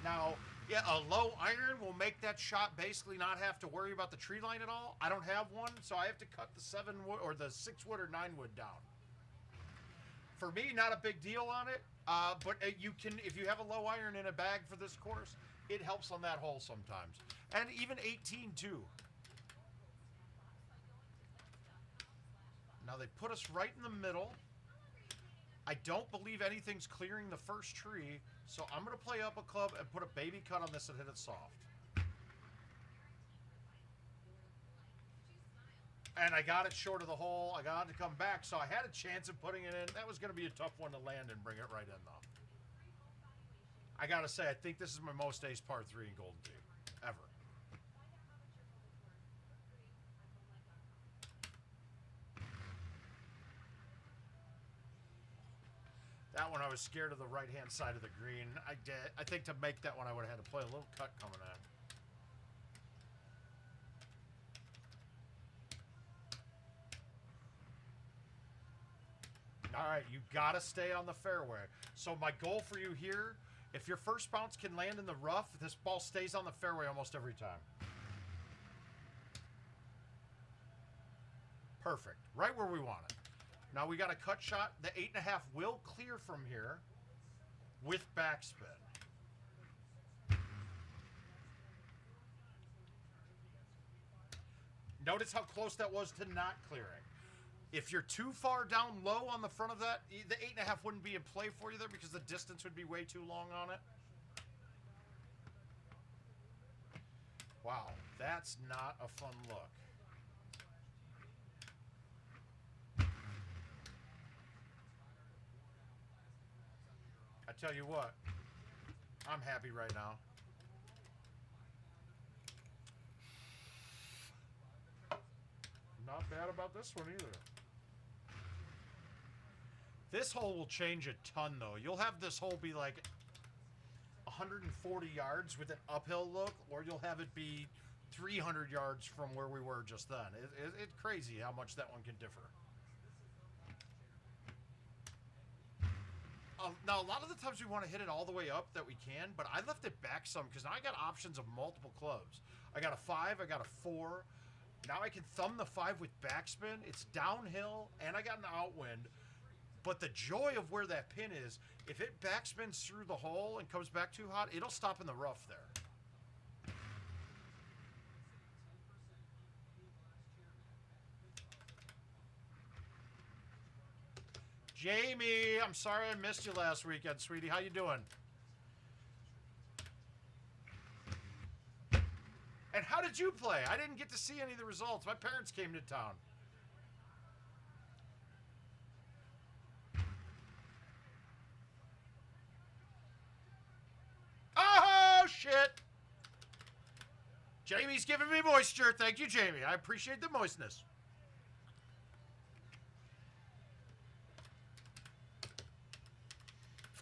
Now, yeah, a low iron will make that shot basically not have to worry about the tree line at all. I don't have one, so I have to cut the 7-wood or the 6-wood or 9-wood down. For me, not a big deal on it, but you can, if you have a low iron in a bag for this course, it helps on that hole sometimes. And even 18 too. Now they put us right in the middle. I don't believe anything's clearing the first tree, so I'm going to play up a club and put a baby cut on this and hit it soft. And I got it short of the hole. I got it to come back, so I had a chance of putting it in. That was going to be a tough one to land and bring it right in, though. I got to say, I think this is my most ace par 3 in Golden Tee ever. That one I was scared of the right-hand side of the green. I think to make that one I would have had to play a little cut coming in. All right, you got to stay on the fairway. So my goal for you here, if your first bounce can land in the rough, this ball stays on the fairway almost every time. Perfect. Right where we want it. Now we got a cut shot. The 8.5 will clear from here with backspin. Notice how close that was to not clearing. If you're too far down low on the front of that, the 8.5 wouldn't be in play for you there because the distance would be way too long on it. Wow, that's not a fun look. I tell you what, I'm happy right now. Not bad about this one either. This hole will change a ton, though. You'll have this hole be like 140 yards with an uphill look, or you'll have it be 300 yards from where we were just then. It's crazy how much that one can differ. Now, a lot of the times we want to hit it all the way up that we can, but I left it back some because now I got options of multiple clubs. I got a 5, I got a 4. Now I can thumb the 5 with backspin. It's downhill, and I got an outwind. But the joy of where that pin is, if it backspins through the hole and comes back too hot, it'll stop in the rough there. Jamie, I'm sorry I missed you last weekend, sweetie. How you doing? And how did you play? I didn't get to see any of the results. My parents came to town. Oh, shit. Jamie's giving me moisture. Thank you, Jamie. I appreciate the moistness.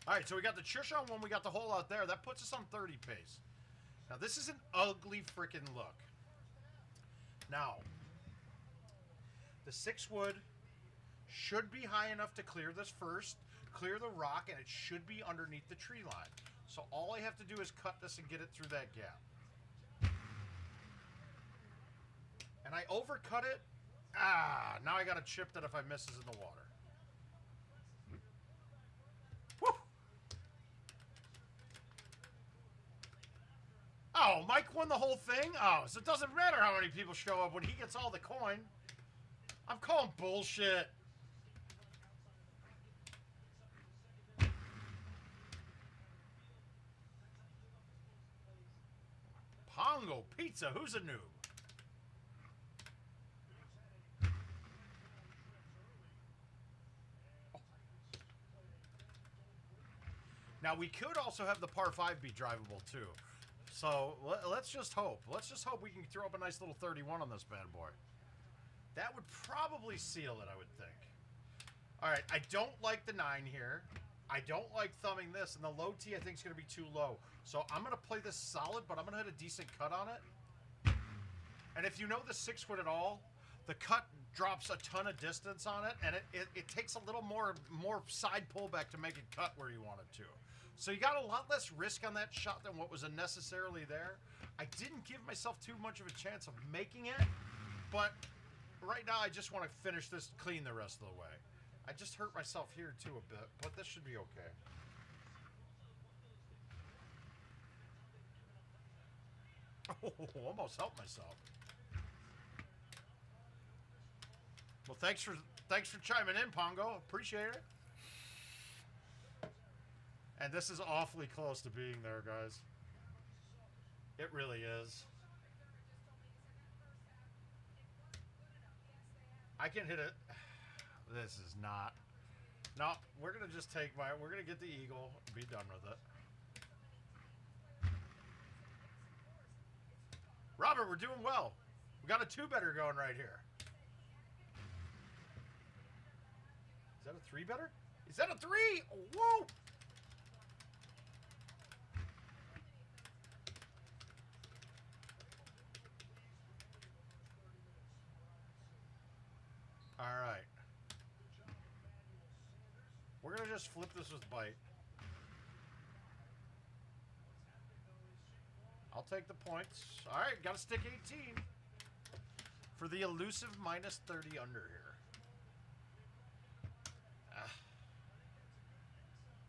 All right, so we got the chush on one. We got the hole out there. That puts us on 30 pace. Now, this is an ugly freaking look. Now, the 6 wood should be high enough to clear this first, clear the rock, and it should be underneath the tree line. So all I have to do is cut this and get it through that gap. And I overcut it. Now I got to chip that if I misses in the water. Woo! Oh, Mike won the whole thing? Oh, so it doesn't matter how many people show up when he gets all the coin. I'm calling bullshit. Pongo Pizza, who's a noob? Now, we could also have the par 5 be drivable, too. So, let's just hope. Let's just hope we can throw up a nice little 31 on this bad boy. That would probably seal it, I would think. All right, I don't like the 9 here. I don't like thumbing this, and the low tee I think is going to be too low. So I'm going to play this solid, but I'm going to hit a decent cut on it. And if you know the 6 wood at all, the cut drops a ton of distance on it, and it takes a little more side pullback to make it cut where you want it to. So you got a lot less risk on that shot than what was unnecessarily there. I didn't give myself too much of a chance of making it, but right now I just want to finish this clean the rest of the way. I just hurt myself here too a bit, but this should be okay. Oh, almost helped myself. Well, thanks for chiming in, Pongo. Appreciate it. And this is awfully close to being there, guys. It really is. I can hit it. This is not. No, we're going to just take we're going to get the eagle and be done with it. Robert, we're doing well. We got a 2-better going right here. Is that a 3-better? Is that a 3? Whoa! All right. We're going to just flip this with bite. I'll take the points. All right, got to stick 18 for the elusive minus 30 under here.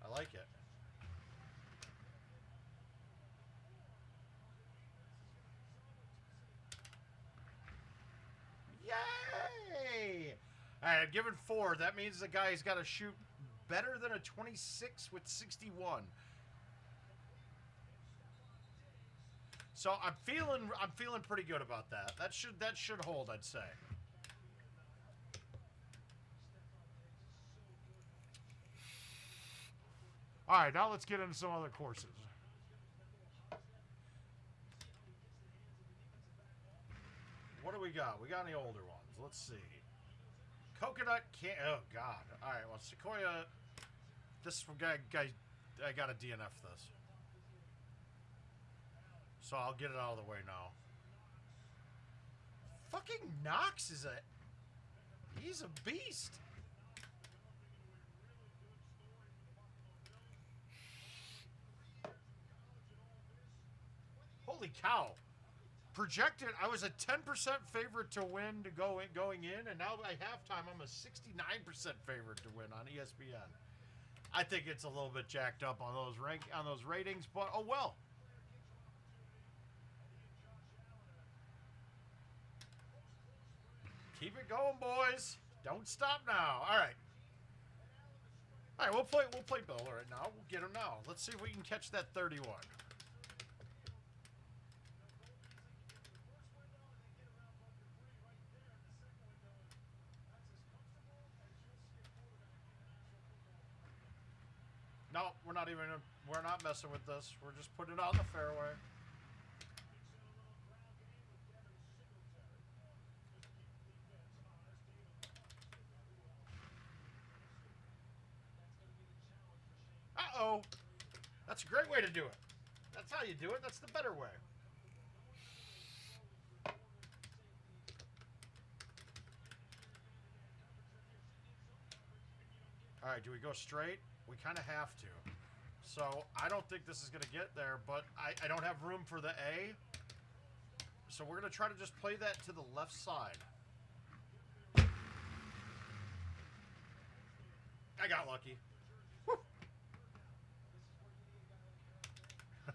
I like it. Yay! All right, I'm giving 4. That means the guy's got to shoot better than a 26 with 61. So I'm feeling pretty good about that. That should hold, I'd say. All right, now let's get into some other courses. What do we got? We got any older ones? Let's see. Coconut can't. Oh God! All right. Well, Sequoia. This guy. I gotta DNF this. So I'll get it out of the way now. Fucking Knox is he's a beast. Holy cow. Projected, I was a 10% favorite to win going in, and now by halftime I'm a 69% favorite to win on ESPN. I think it's a little bit jacked up on those ratings, but oh well. Keep it going, boys. Don't stop now. All right. All right, we'll play Bill right now. We'll get him now. Let's see if we can catch that 31. No, we're not messing with this. We're just putting it out in the fairway. Uh-oh. That's a great way to do it. That's how you do it. That's the better way. All right, do we go straight? We kind of have to. So I don't think this is going to get there, but I don't have room for the A. So we're going to try to just play that to the left side. I got lucky. Woo.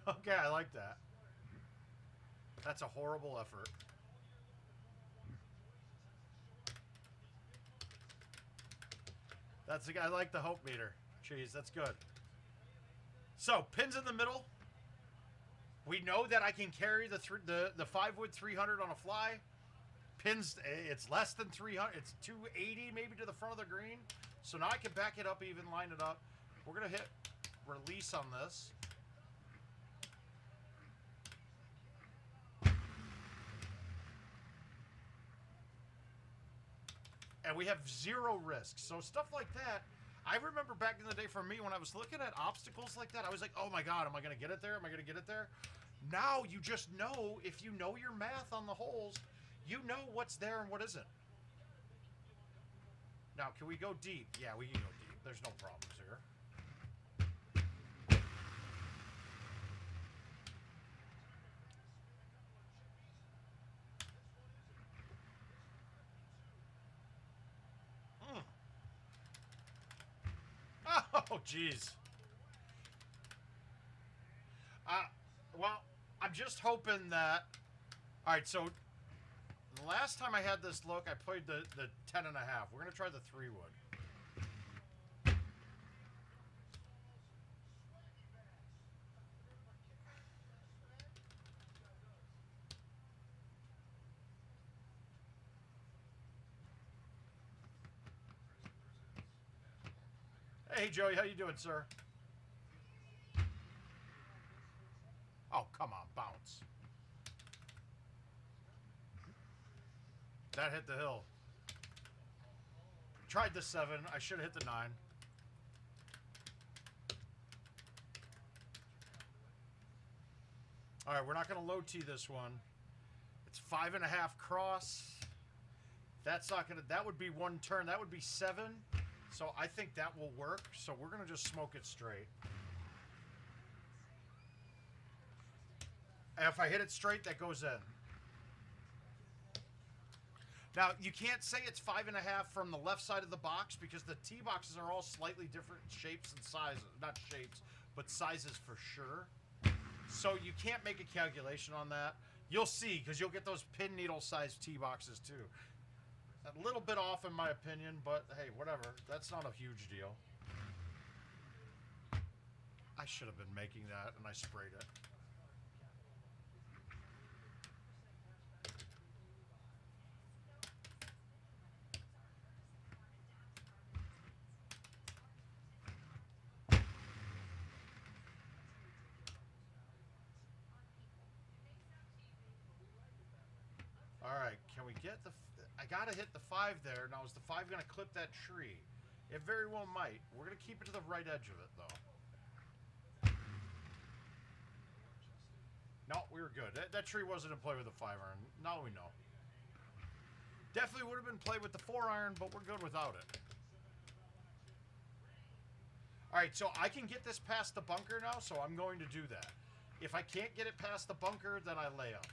Okay, I like that. That's a horrible effort. I like the hope meter. Jeez, that's good. So, pins in the middle. We know that I can carry the 5-wood 300 on a fly. Pins, it's less than 300. It's 280 maybe to the front of the green. So now I can back it up, even line it up. We're going to hit release on this. And we have 0 risk. So stuff like that, I remember back in the day for me when I was looking at obstacles like that, I was like, oh my God, am I going to get it there? Am I going to get it there? Now you just know, if you know your math on the holes, you know what's there and what isn't. Now, can we go deep? Yeah, we can go deep. There's no problems here. Oh, jeez. Well, I'm just hoping that... All right, so the last time I had this look, I played the 10.5. We're going to try the 3-wood. Hey, Joey, how you doing, sir? Oh, come on, bounce. That hit the hill. Tried the 7. I should have hit the 9. All right, we're not going to low tee this one. It's 5.5 cross. That's not going to, that would be one turn. That would be 7. So I think that will work. So we're going to just smoke it straight. And if I hit it straight, that goes in. Now, you can't say it's 5.5 from the left side of the box because the tee boxes are all slightly different shapes and sizes. Not shapes, but sizes for sure. So you can't make a calculation on that. You'll see, because you'll get those pin needle sized tee boxes too. A little bit off in my opinion, but hey, whatever. That's not a huge deal. I should have been making that, and I sprayed it. All right, can we get the... I got to hit the 5 there. Now, is the 5 going to clip that tree? It very well might. We're going to keep it to the right edge of it, though. No, we were good. That tree wasn't in play with the 5-iron. Now we know. Definitely would have been played with the 4-iron, but we're good without it. All right, so I can get this past the bunker now, so I'm going to do that. If I can't get it past the bunker, then I lay up.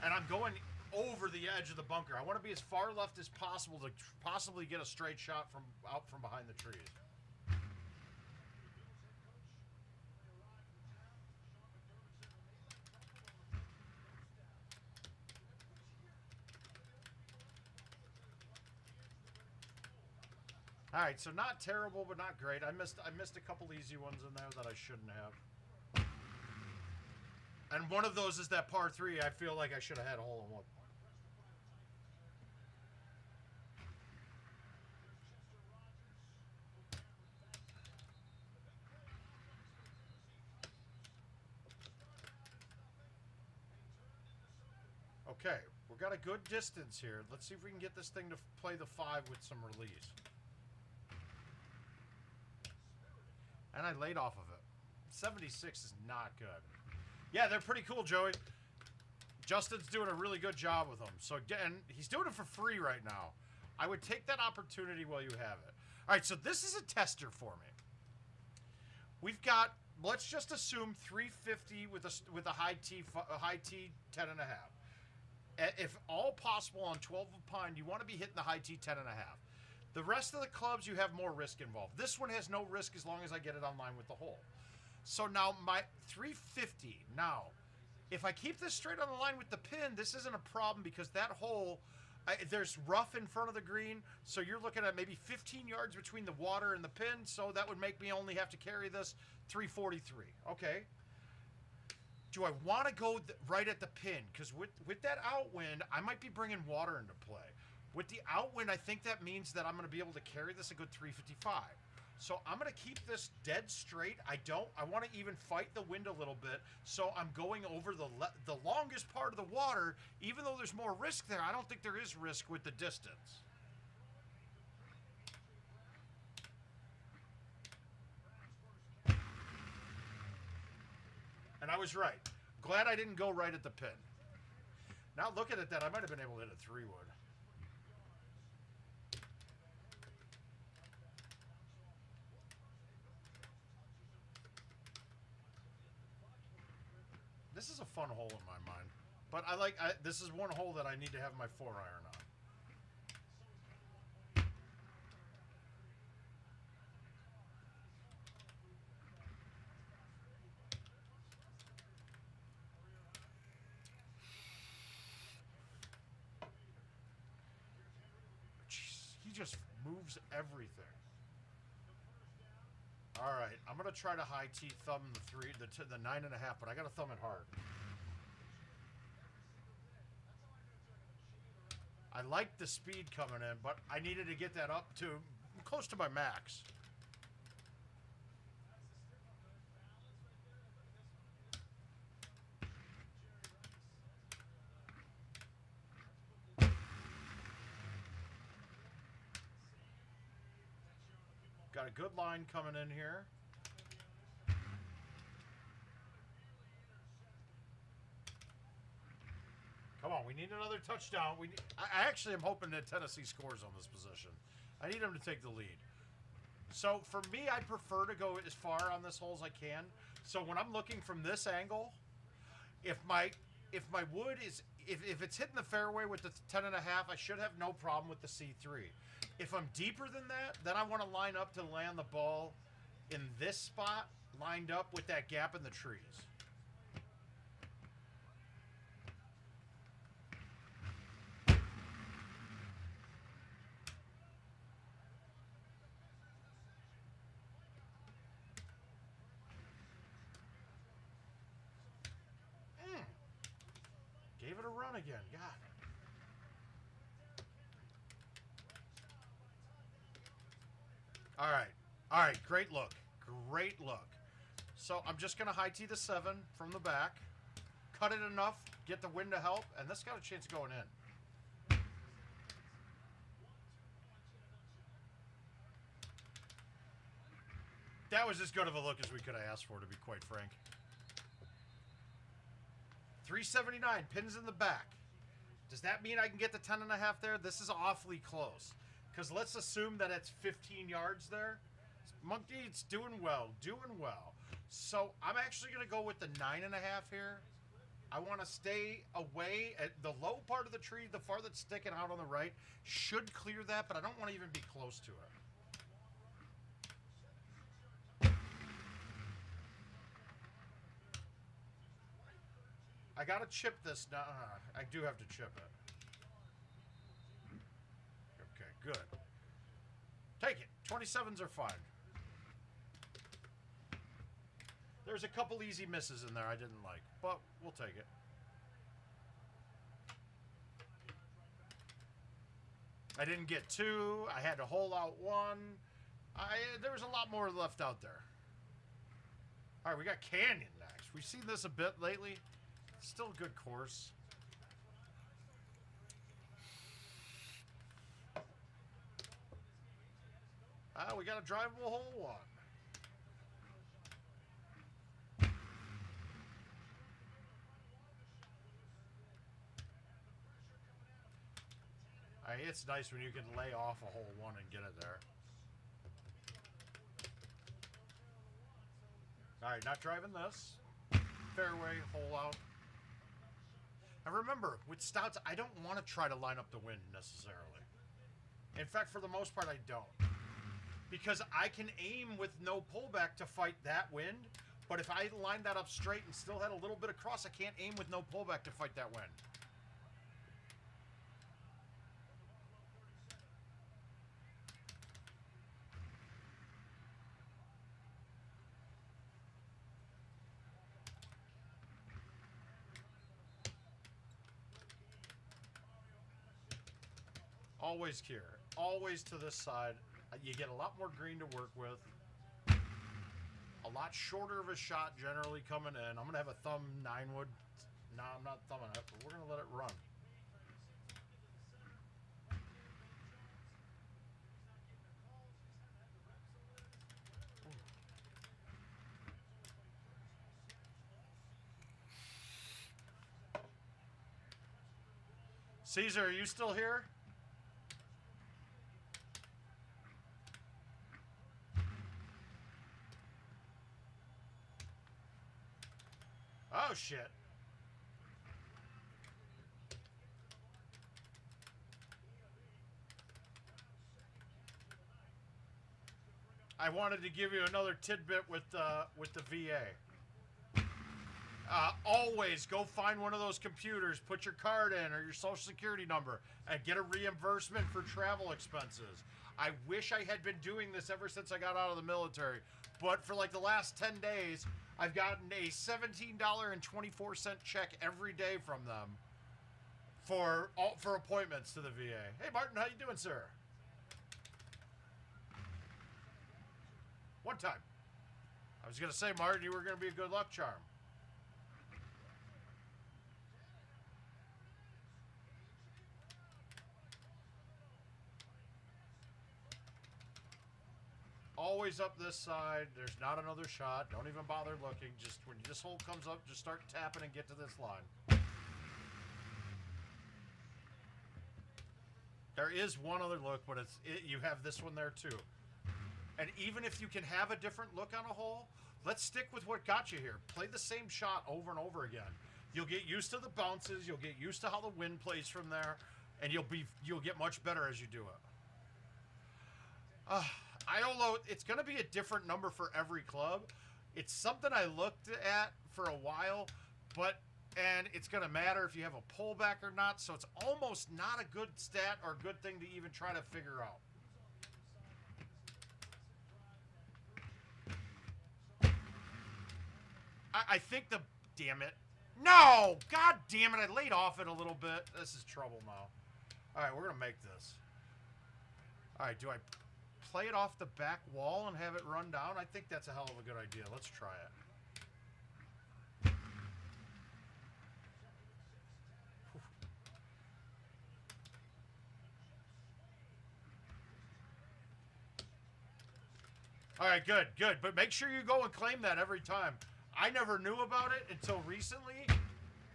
And I'm going over the edge of the bunker. I want to be as far left as possible to possibly get a straight shot from out from behind the trees. All right, so not terrible, but not great. I missed a couple easy ones in there that I shouldn't have. And one of those is that par 3. I feel like I should have had a hole in one. Okay, we've got a good distance here. Let's see if we can get this thing to play the 5 with some release. And I laid off of it. 76 is not good. Yeah, they're pretty cool, Joey. Justin's doing a really good job with them. So again, he's doing it for free right now. I would take that opportunity while you have it. All right, so this is a tester for me. We've got, let's just assume 350 with a high T 10.5. If all possible on 12 of pine, you want to be hitting the high T 10.5. The rest of the clubs, you have more risk involved. This one has no risk as long as I get it online with the hole. So now my 350. Now, if I keep this straight on the line with the pin, this isn't a problem because that hole, there's rough in front of the green. So you're looking at maybe 15 yards between the water and the pin. So that would make me only have to carry this 343. Okay. Do I want to go right at the pin? Because with that outwind, I might be bringing water into play. With the outwind, I think that means that I'm going to be able to carry this a good 355. So I'm going to keep this dead straight. I want to even fight the wind a little bit. So I'm going over the longest part of the water. Even though there's more risk there, I don't think there is risk with the distance. And I was right. Glad I didn't go right at the pin. Now looking at that, I might have been able to hit a 3-wood. This is a fun hole in my mind. But this is one hole that I need to have my 4-iron on. He just moves everything. All right, I'm gonna try to high tee thumb the 9.5, but I gotta thumb it hard. I like the speed coming in, but I needed to get that up to close to my max. Got a good line coming in here. We need another touchdown. I actually am hoping that Tennessee scores on this position. I need them to take the lead. So for me, I prefer to go as far on this hole as I can. So when I'm looking from this angle, if my wood is if it's hitting the fairway with the 10.5, I should have no problem with the C3. If I'm deeper than that, then I want to line up to land the ball in this spot, lined up with that gap in the trees. Gave it a run again. God. All right. All right. Great look. Great look. So I'm just going to high tee the 7 from the back. Cut it enough. Get the wind to help. And this got a chance of going in. That was as good of a look as we could have asked for, to be quite frank. 379, pins in the back. Does that mean I can get the 10.5 there? This is awfully close. Because let's assume that it's 15 yards there. Monkey, it's doing well, doing well. So I'm actually going to go with the 9.5 here. I want to stay away at the low part of the tree, the far that's sticking out on the right. Should clear that, but I don't want to even be close to it. I gotta chip this now. I do have to chip it. Okay, good. Take it. 27s are fine. There's a couple easy misses in there I didn't like, but we'll take it. I didn't get 2. I had to hole out 1. There was a lot more left out there. All right, we got Canyon next. We've seen this a bit lately. Still a good course. We got a drivable hole 1. It's nice when you can lay off a hole 1 and get it there. All right, not driving this. Fairway, hole out. And remember, with stouts, I don't want to try to line up the wind necessarily. In fact, for the most part, I don't. Because I can aim with no pullback to fight that wind, but if I lined that up straight and still had a little bit of cross, I can't aim with no pullback to fight that wind. Always here. Always to this side. You get a lot more green to work with. A lot shorter of a shot generally coming in. I'm going to have a thumb 9-wood. No, I'm not thumbing it, but we're going to let it run. Caesar, are you still here? Oh, shit. I wanted to give you another tidbit with the VA. Always go find one of those computers, put your card in or your social security number, and get a reimbursement for travel expenses. I wish I had been doing this ever since I got out of the military, but for like the last 10 days, I've gotten a $17.24 check every day from them for appointments to the VA. Hey, Martin, how you doing, sir? One time. I was going to say, Martin, you were going to be a good luck charm. Always up this side. There's not another shot. Don't even bother looking. Just when this hole comes up, just start tapping and get to this line. There is one other look, but you have this one there too. And even if you can have a different look on a hole, let's stick with what got you here. Play the same shot over and over again. You'll get used to the bounces. You'll get used to how the wind plays from there, and you'll get much better as you do it. I don't know. It's going to be a different number for every club. It's something I looked at for a while, and it's going to matter if you have a pullback or not. So it's almost not a good stat or good thing to even try to figure out. I think damn it. No! God damn it, I laid off it a little bit. This is trouble now. Alright, we're going to make this. Alright, do I play it off the back wall and have it run down? I think that's a hell of a good idea. Let's try it. Alright, good, good. But make sure you go and claim that every time. I never knew about it until recently,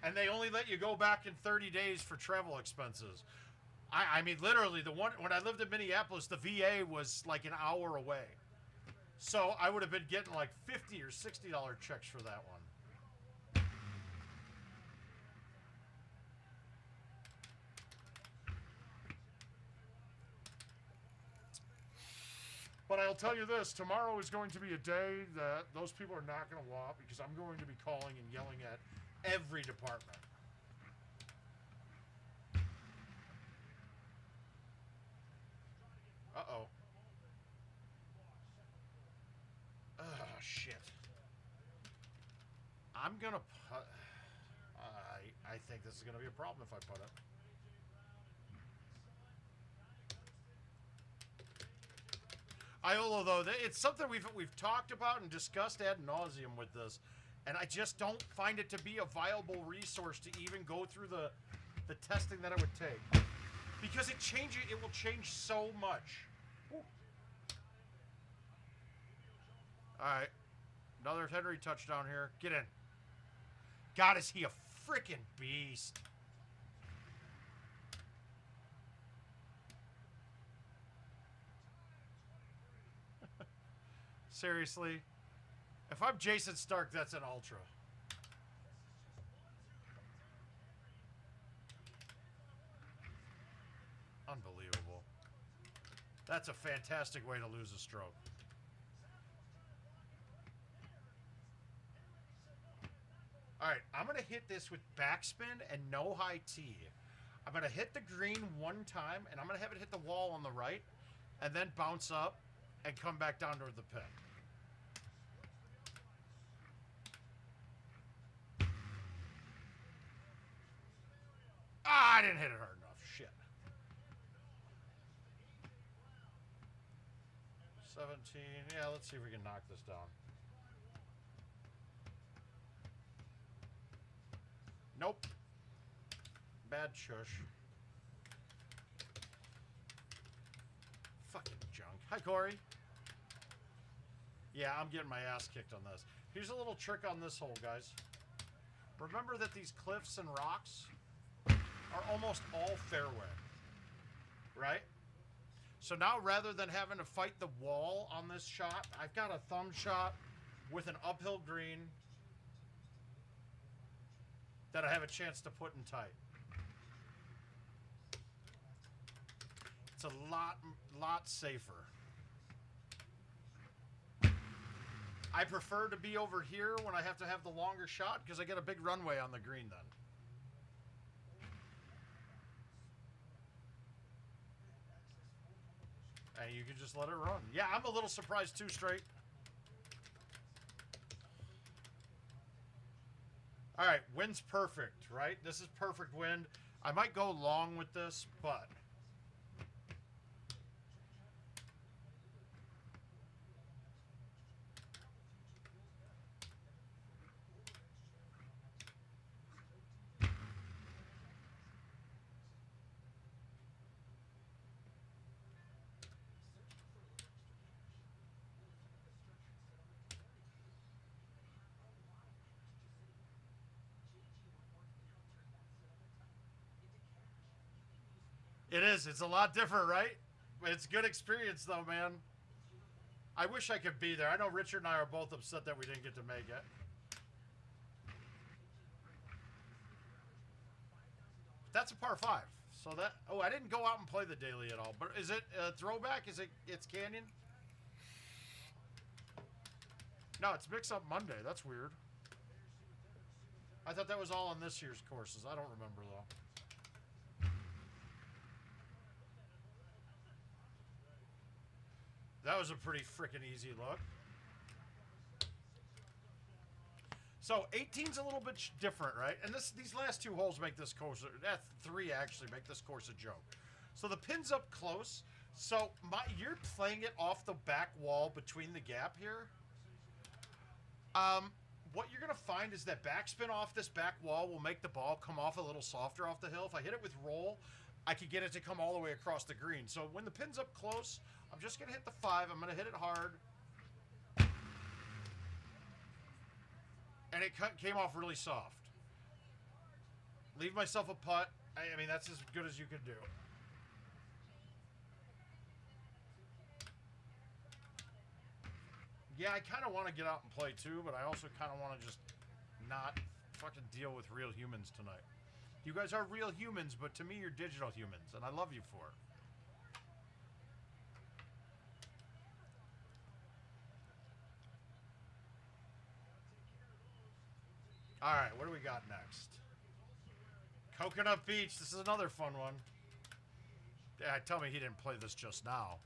and they only let you go back in 30 days for travel expenses. I mean, literally, when I lived in Minneapolis, the VA was like an hour away. So I would have been getting like $50 or $60 checks for that one. But I'll tell you this, tomorrow is going to be a day that those people are not going to walk because I'm going to be calling and yelling at every department. Uh-oh. Oh, shit. I'm going to put... I think this is going to be a problem if I put it. Iola, though, it's something we've talked about and discussed ad nauseum with this, and I just don't find it to be a viable resource to even go through the testing that it would take, because it will change so much. Ooh. All right, another Henry touchdown here. Get in. God, is he a freaking beast? Seriously, if I'm Jason Stark, that's an ultra. Unbelievable. That's a fantastic way to lose a stroke. All right, I'm going to hit this with backspin and no high tee. I'm going to hit the green one time, and I'm going to have it hit the wall on the right, and then bounce up and come back down toward the pin. Ah, I didn't hit it hard enough. Shit. 17. Yeah, let's see if we can knock this down. Nope. Bad shush. Fucking junk. Hi, Corey. Yeah, I'm getting my ass kicked on this. Here's a little trick on this hole, guys. Remember that these cliffs and rocks are almost all fairway, right? So now rather than having to fight the wall on this shot, I've got a thumb shot with an uphill green that I have a chance to put in tight. It's a lot safer. I prefer to be over here when I have to have the longer shot because I get a big runway on the green then. And you can just let it run. Yeah, I'm a little surprised too, straight. All right, wind's perfect, right? This is perfect wind. I might go long with this, but... It is. It's a lot different, right? It's good experience, though, man. I wish I could be there. I know Richard and I are both upset that we didn't get to make it. That's a par 5. So that... Oh, I didn't go out and play the daily at all. But is it a throwback? Is it... It's Canyon? No, it's Mix Up Monday. That's weird. I thought that was all on this year's courses. I don't remember, though. That was a pretty freaking easy look. So 18's a little bit different, right? And these last 2 holes make this course, 3 actually make this course a joke. So the pin's up close. So you're playing it off the back wall between the gap here. What you're going to find is that backspin off this back wall will make the ball come off a little softer off the hill. If I hit it with roll, I could get it to come all the way across the green. So when the pin's up close, I'm just going to hit the 5. I'm going to hit it hard. And it came off really soft. Leave myself a putt. I mean, that's as good as you could do. Yeah, I kind of want to get out and play too, but I also kind of want to just not fucking deal with real humans tonight. You guys are real humans, but to me, you're digital humans, and I love you for it. All right, what do we got next? Coconut Beach. This is another fun one. Yeah, tell me he didn't play this just now.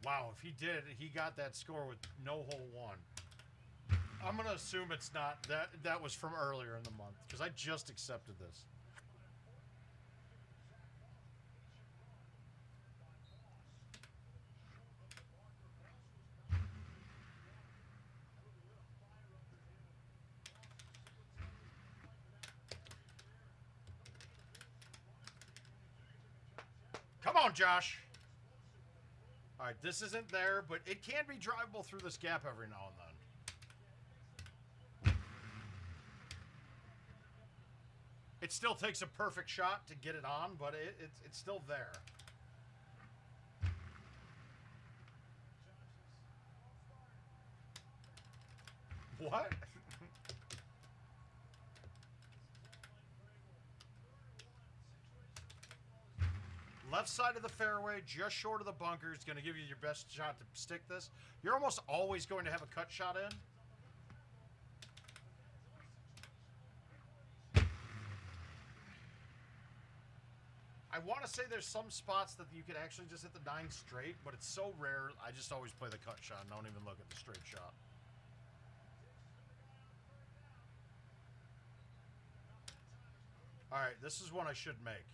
Wow, if he did, he got that score with no hole 1. I'm going to assume it's not. That was from earlier in the month, because I just accepted this. Come on, Josh. All right, this isn't there, but it can be drivable through this gap every now and then. It still takes a perfect shot to get it on, but it's still there. What? Left side of the fairway, just short of the bunker, is going to give you your best shot to stick this. You're almost always going to have a cut shot in. I want to say there's some spots that you could actually just hit the 9 straight, but it's so rare, I just always play the cut shot and don't even look at the straight shot. All right, this is one I should make.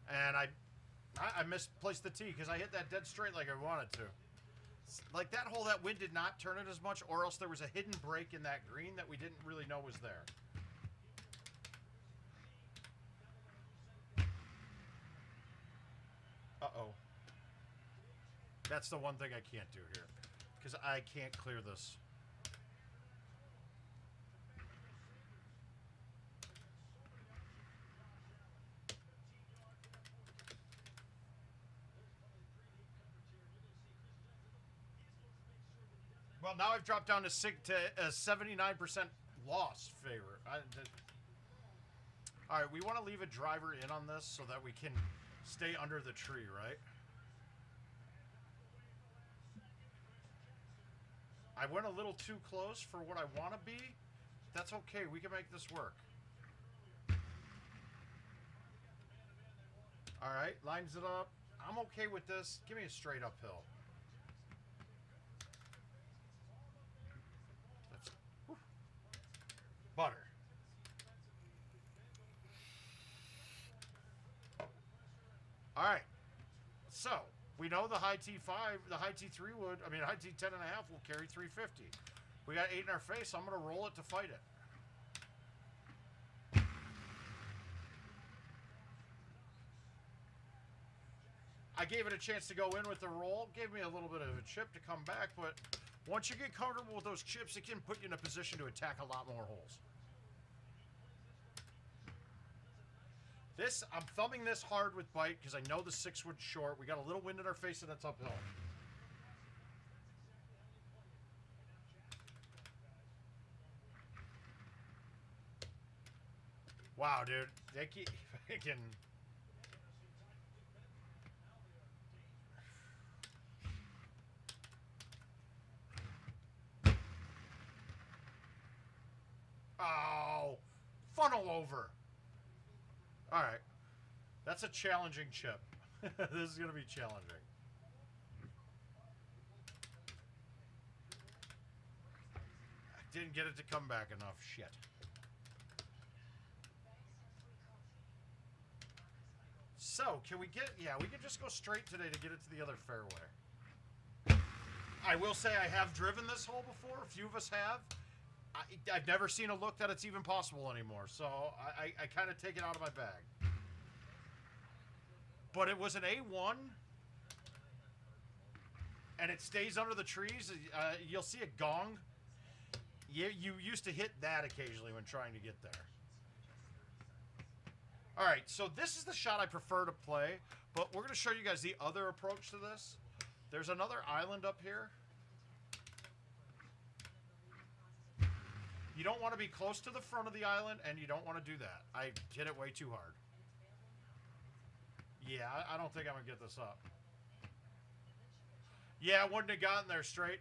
And I misplaced the tee because I hit that dead straight like I wanted to. Like that hole, that wind did not turn it as much, or else there was a hidden break in that green that we didn't really know was there. Uh-oh. That's the one thing I can't do here, because I can't clear this. Well, now I've dropped down to a 79% loss favor. All right, we want to leave a driver in on this so that we can stay under the tree, right? I went a little too close for what I want to be. That's okay. We can make this work. All right, lines it up. I'm okay with this. Give me a straight uphill. Butter. All right. So, we know the high T5, the high T3 would, I mean, high T10.5 will carry 350. We got 8 in our face, so I'm going to roll it to fight it. I gave it a chance to go in with the roll. Gave me a little bit of a chip to come back, but Once you get comfortable with those chips, it can put you in a position to attack a lot more holes. This, I'm thumbing this hard with bite because I know the 6-wood short. We got a little wind in our face and it's uphill. Wow, dude. They keep freaking... Oh, funnel over. All right. That's a challenging chip. This is going to be challenging. I didn't get it to come back enough. Shit. So, can we get... Yeah, we can just go straight today to get it to the other fairway. I will say I have driven this hole before. A few of us have. I've never seen a look that it's even possible anymore, so I kind of take it out of my bag. But it was an A1, and it stays under the trees. You'll see a gong. You used to hit that occasionally when trying to get there. All right, so this is the shot I prefer to play, but we're going to show you guys the other approach to this. There's another island up here. You don't want to be close to the front of the island, and you don't want to do that. I hit it way too hard. Yeah, I don't think I'm going to get this up. Yeah, I wouldn't have gotten there straight.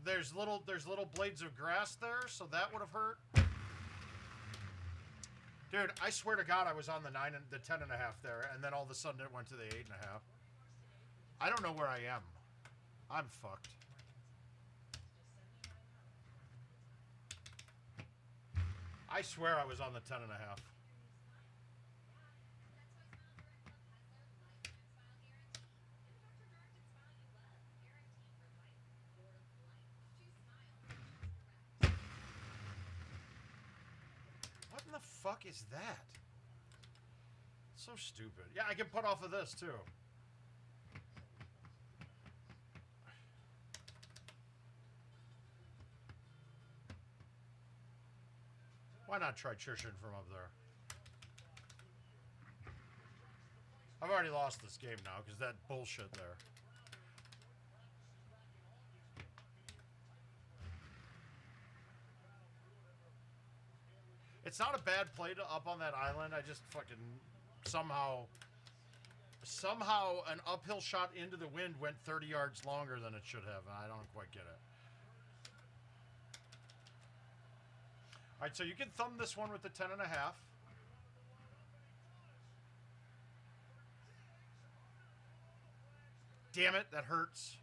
There's little blades of grass there, so that would have hurt. Dude, I swear to God I was on the 10.5 there, and then all of a sudden it went to the 8.5. I don't know where I am. I'm fucked. I swear I was on the 10.5. What in the fuck is that? So stupid. Yeah, I can put off of this too. Why not try churching from up there? I've already lost this game now because that bullshit there. It's not a bad play to up on that island. I just fucking somehow an uphill shot into the wind went 30 yards longer than it should have, and I don't quite get it. All right, so you can thumb this one with the 10.5. Damn it, that hurts.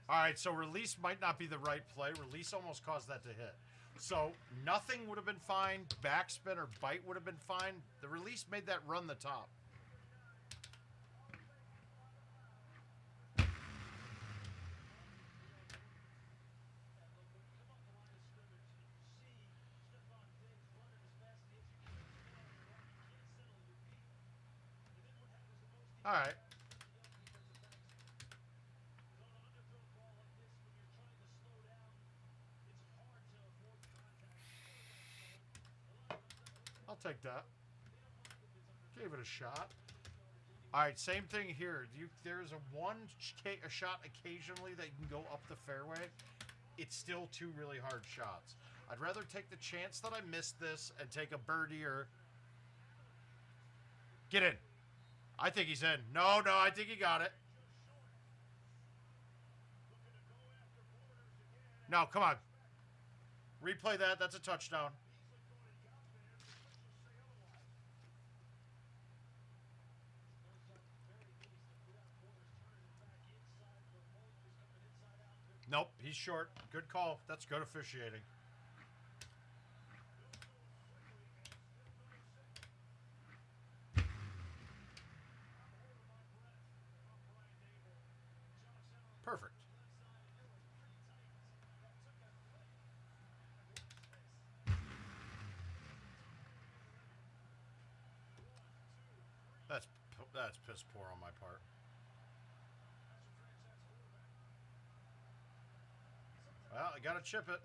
All right, so release might not be the right play. Release almost caused that to hit. So nothing would have been fine. Backspin or bite would have been fine. The release made that run the top. All right. I'll take that. Gave it a shot. All right, same thing here. There's a shot occasionally that you can go up the fairway. It's still two really hard shots. I'd rather take the chance that I missed this and take a birdie or... Get in. I think he's in. No, I think he got it. No, come on. Replay that. That's a touchdown. Nope, he's short. Good call. That's good officiating. Perfect. That's piss poor on my part. Well, I gotta chip it.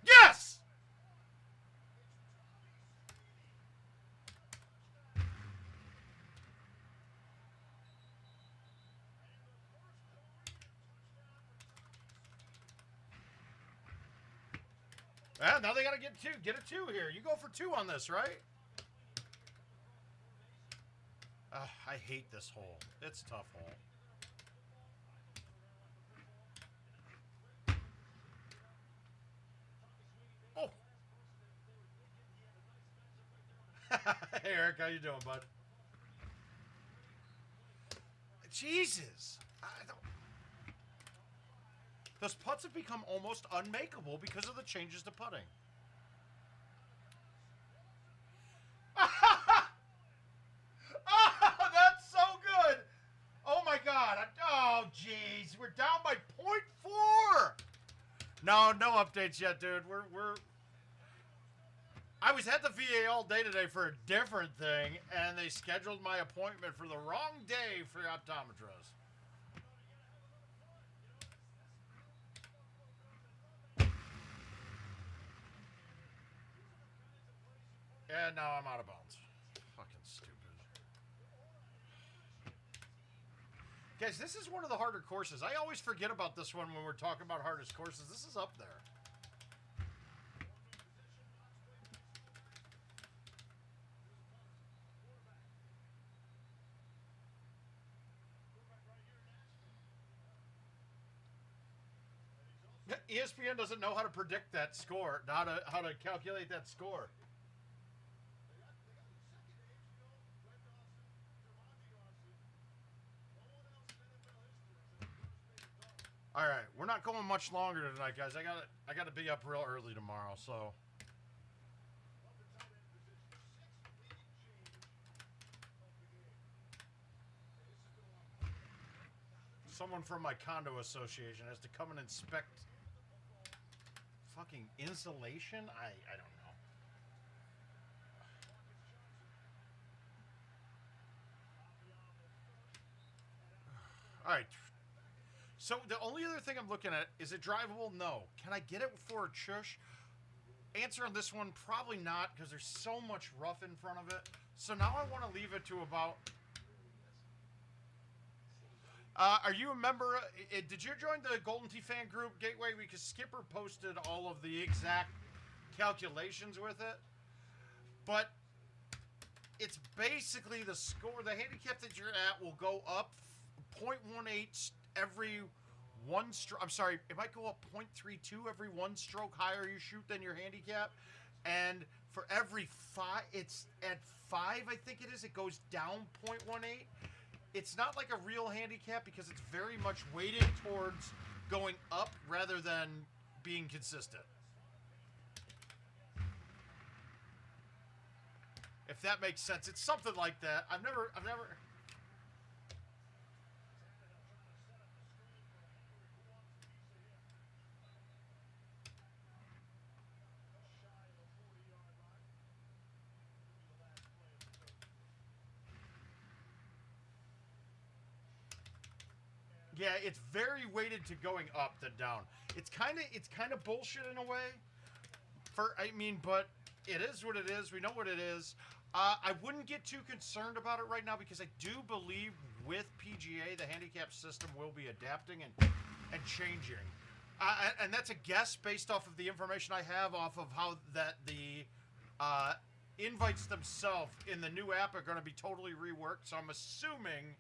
Yes! Well, now they gotta get a two here. You go for two on this, right? I hate this hole. It's a tough hole. Oh. Hey, Eric, how you doing, bud? Jesus. Those putts have become almost unmakeable because of the changes to putting. Oh, that's so good. Oh, my God. Oh, jeez. We're down by 0.4. No updates yet, dude. I was at the VA all day today for a different thing, and they scheduled my appointment for the wrong day for the optometrist. And now I'm out of bounds. Fucking stupid. Guys, this is one of the harder courses. I always forget about this one when we're talking about hardest courses. This is up there. ESPN doesn't know how to predict that score, how to calculate that score. All right, we're not going much longer tonight, guys. I got to be up real early tomorrow, so. Someone from my condo association has to come and inspect fucking insulation. I don't know. All right. So the only other thing I'm looking at, is it drivable? No. Can I get it for a chush? Answer on this one, probably not, because there's so much rough in front of it. So now I want to leave it to about... are you a member? Did you join the Golden Tee fan group, Gateway? Because Skipper posted all of the exact calculations with it. But it's basically the score. The handicap that you're at will go up 0.18 every one stroke. I'm sorry, it might go up 0.32 every one stroke higher you shoot than your handicap. And for every 5, it's at 5, I think it is, it goes down 0.18. It's not like a real handicap because it's very much weighted towards going up rather than being consistent. If that makes sense. It's something like that. I've never... Yeah, it's very weighted to going up than down. It's kind of bullshit in a way. But it is what it is. We know what it is. I wouldn't get too concerned about it right now because I do believe with PGA the handicap system will be adapting and changing. And that's a guess based off of the information I have off of how that the invites themselves in the new app are going to be totally reworked. So I'm assuming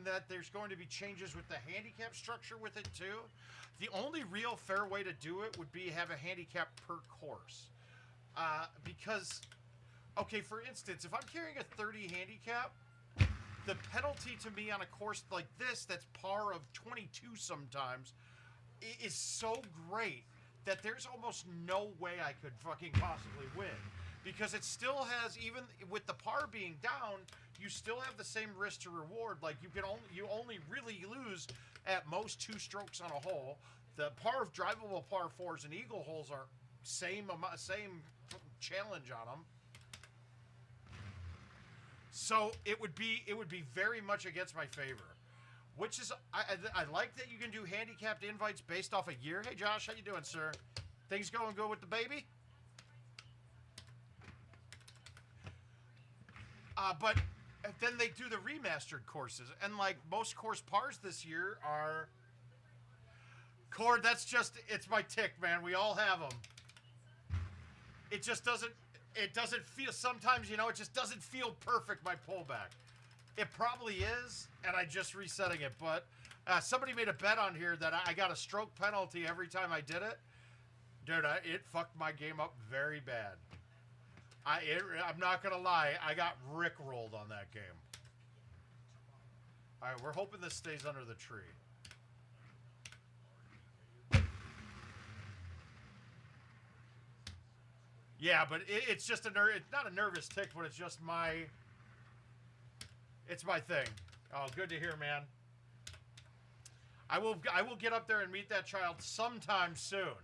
that there's going to be changes with the handicap structure with it too. The only real fair way to do it would be have a handicap per course. Because, okay, for instance, if I'm carrying a 30 handicap, the penalty to me on a course like this that's par of 22 sometimes is so great that there's almost no way I could fucking possibly win. because it still has, even with the par being down, you still have the same risk to reward. Like you only really lose at most 2 strokes on a hole. The drivable par 4s and eagle holes are same challenge on them. So it would be very much against my favor. Which is, I like that you can do handicapped invites based off a year. Hey, Josh, how you doing, sir? Things going good with the baby? But then they do the remastered courses. And, like, most course pars this year are... Cord, that's just, it's my tick, man. We all have them. It just doesn't feel, sometimes, you know, it just doesn't feel perfect, my pullback. It probably is, and I just resetting it, but somebody made a bet on here that I got a stroke penalty every time I did it. Dude, it fucked my game up very bad. I'm not going to lie, I got rickrolled on that game. All right, we're hoping this stays under the tree. Yeah, but it's just it's not a nervous tick, but it's just it's my thing. Oh, good to hear, man. I will get up there and meet that child sometime soon.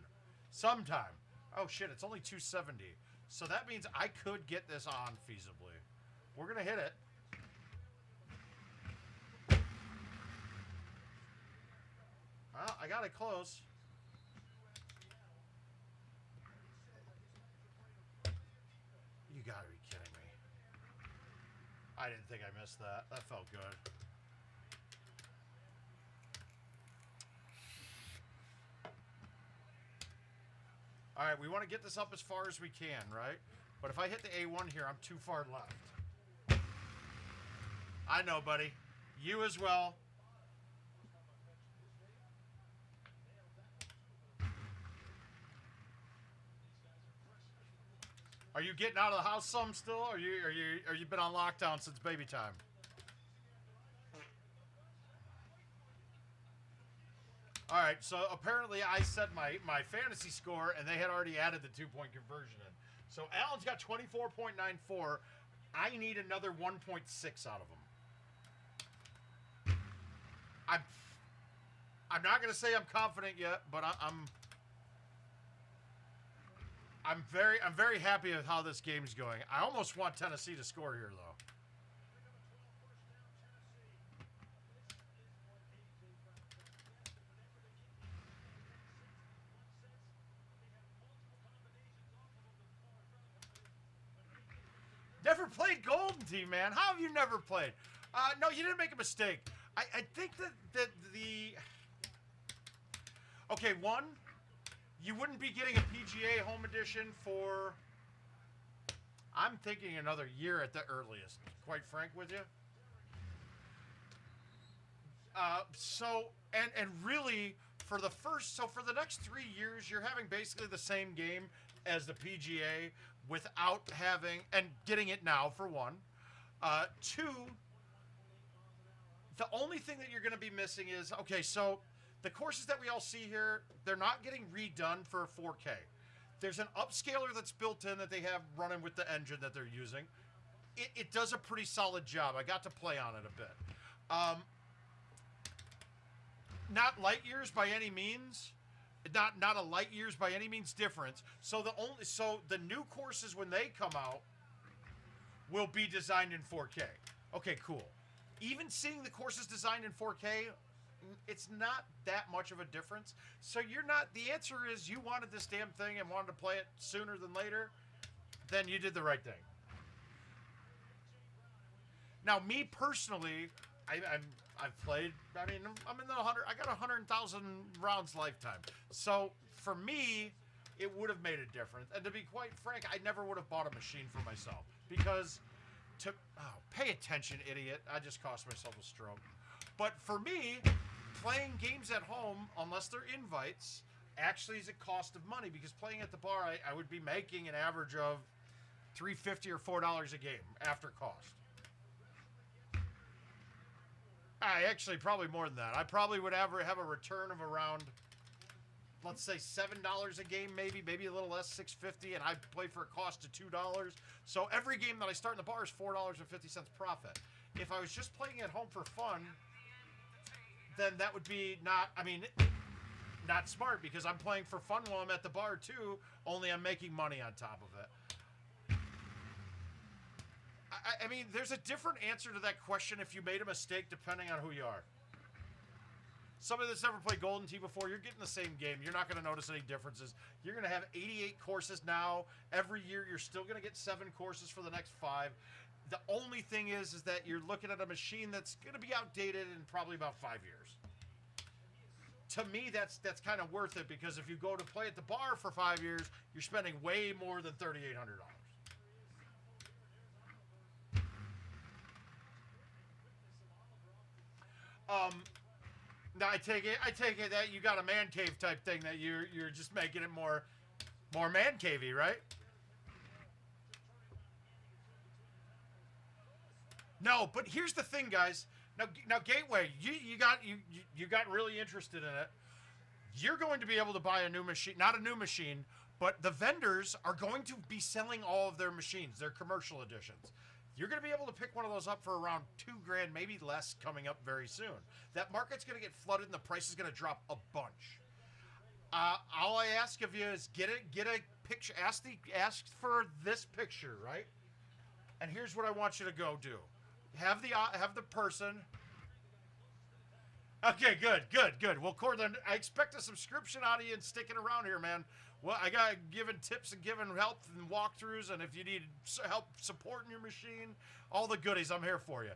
Sometime. Oh shit, it's only 270. So that means I could get this on feasibly. We're gonna hit it. Well, I got it close. You gotta be kidding me. I didn't think I missed that. That felt good. All right, we want to get this up as far as we can, right? But if I hit the A1 here, I'm too far left. I know, buddy. You as well. Are you getting out of the house some still? Are you been on lockdown since baby time? All right, so apparently I said my fantasy score, and they had already added the 2-point conversion in. So Alan's got 24.94. I need another 1.6 out of him. I'm not going to say I'm confident yet, but I'm very happy with how this game's going. I almost want Tennessee to score here, though. Never played GoldenTeeTV, man. How have you never played? No, you didn't make a mistake. I think that the... Okay, one, you wouldn't be getting a PGA Home Edition for... I'm thinking another year at the earliest, quite frank with you. And really, for the next 3 years, you're having basically the same game as the PGA without having, and getting it now, for one. Two, the only thing that you're going to be missing is, okay, so the courses that we all see here, they're not getting redone for 4K. There's an upscaler that's built in that they have running with the engine that they're using. It does a pretty solid job. I got to play on it a bit. Not light years by any means. Not a light years by any means difference. So the new courses when they come out will be designed in 4K. Okay, cool. Even seeing the courses designed in 4K, it's not that much of a difference. So the answer is you wanted this damn thing and wanted to play it sooner than later, then you did the right thing. Now, me personally, I've played, I'm in the 100, I got 100,000 rounds lifetime. So for me, it would have made a difference. And to be quite frank, I never would have bought a machine for myself because pay attention, idiot. I just cost myself a stroke. But for me, playing games at home, unless they're invites, actually is a cost of money because playing at the bar, I would be making an average of $3.50 or $4 a game after cost. Actually, probably more than that. I probably would have a return of around let's say $7 a game, maybe a little less, $6.50, and I play for a cost of $2. So every game that I start in the bar is $4.50 profit. If I was just playing at home for fun, then that would be not smart, because I'm playing for fun while I'm at the bar too, only I'm making money on top of it. I mean, there's a different answer to that question if you made a mistake depending on who you are. Somebody that's never played Golden Tee before, you're getting the same game. You're not going to notice any differences. You're going to have 88 courses now. Every year, you're still going to get 7 courses for the next 5. The only thing is that you're looking at a machine that's going to be outdated in probably about 5 years. To me, that's kind of worth it, because if you go to play at the bar for 5 years, you're spending way more than $3,800. Now I take it that you got a man cave type thing, that you're just making it more man cavey, right? No, but here's the thing, guys. Now Gateway, you got really interested in it. You're going to be able to buy a new machine, not a new machine, but the vendors are going to be selling all of their machines, their commercial editions. You're going to be able to pick one of those up for around $2,000, maybe less, coming up very soon. That market's going to get flooded, and the price is going to drop a bunch. All I ask of you is get a picture. Ask for this picture, right? And here's what I want you to go do. Have the person. Okay, good. Well, Cortland, I expect a subscription out of you and sticking around here, man. Well, I got giving tips and giving help and walkthroughs, and if you need help supporting your machine, all the goodies, I'm here for you.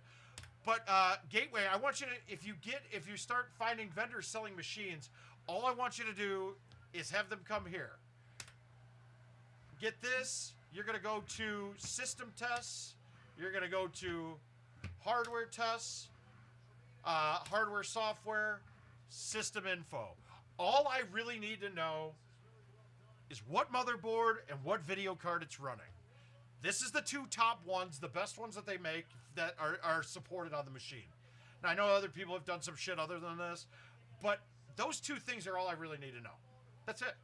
But Gateway, I want you to, if you start finding vendors selling machines, all I want you to do is have them come here. Get this. You're going to go to system tests. You're going to go to hardware tests, hardware, software, system info. All I really need to know is what motherboard and what video card it's running. This is the 2 top ones, the best ones that they make, that are supported on the machine. Now, I know other people have done some shit other than this, but those 2 things are all I really need to know. That's it.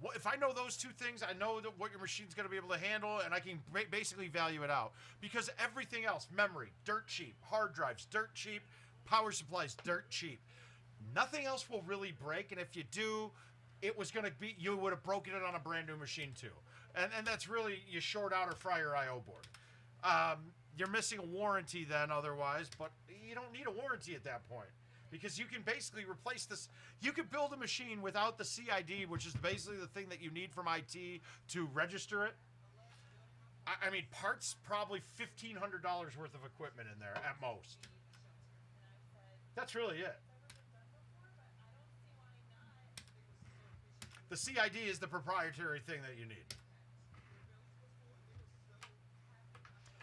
Well, if I know those 2 things, I know what your machine's going to be able to handle, and I can basically value it out. Because everything else, memory, dirt cheap, hard drives, dirt cheap, power supplies, dirt cheap. Nothing else will really break, and if you do, it was going to be, you would have broken it on a brand new machine too. And that's really, you short out or fry your I/O board. You're missing a warranty then otherwise, but you don't need a warranty at that point, because you can basically replace this. You could build a machine without the CID, which is basically the thing that you need from IT to register it. I mean, parts, probably $1,500 worth of equipment in there at most. That's really it. The CID is the proprietary thing that you need.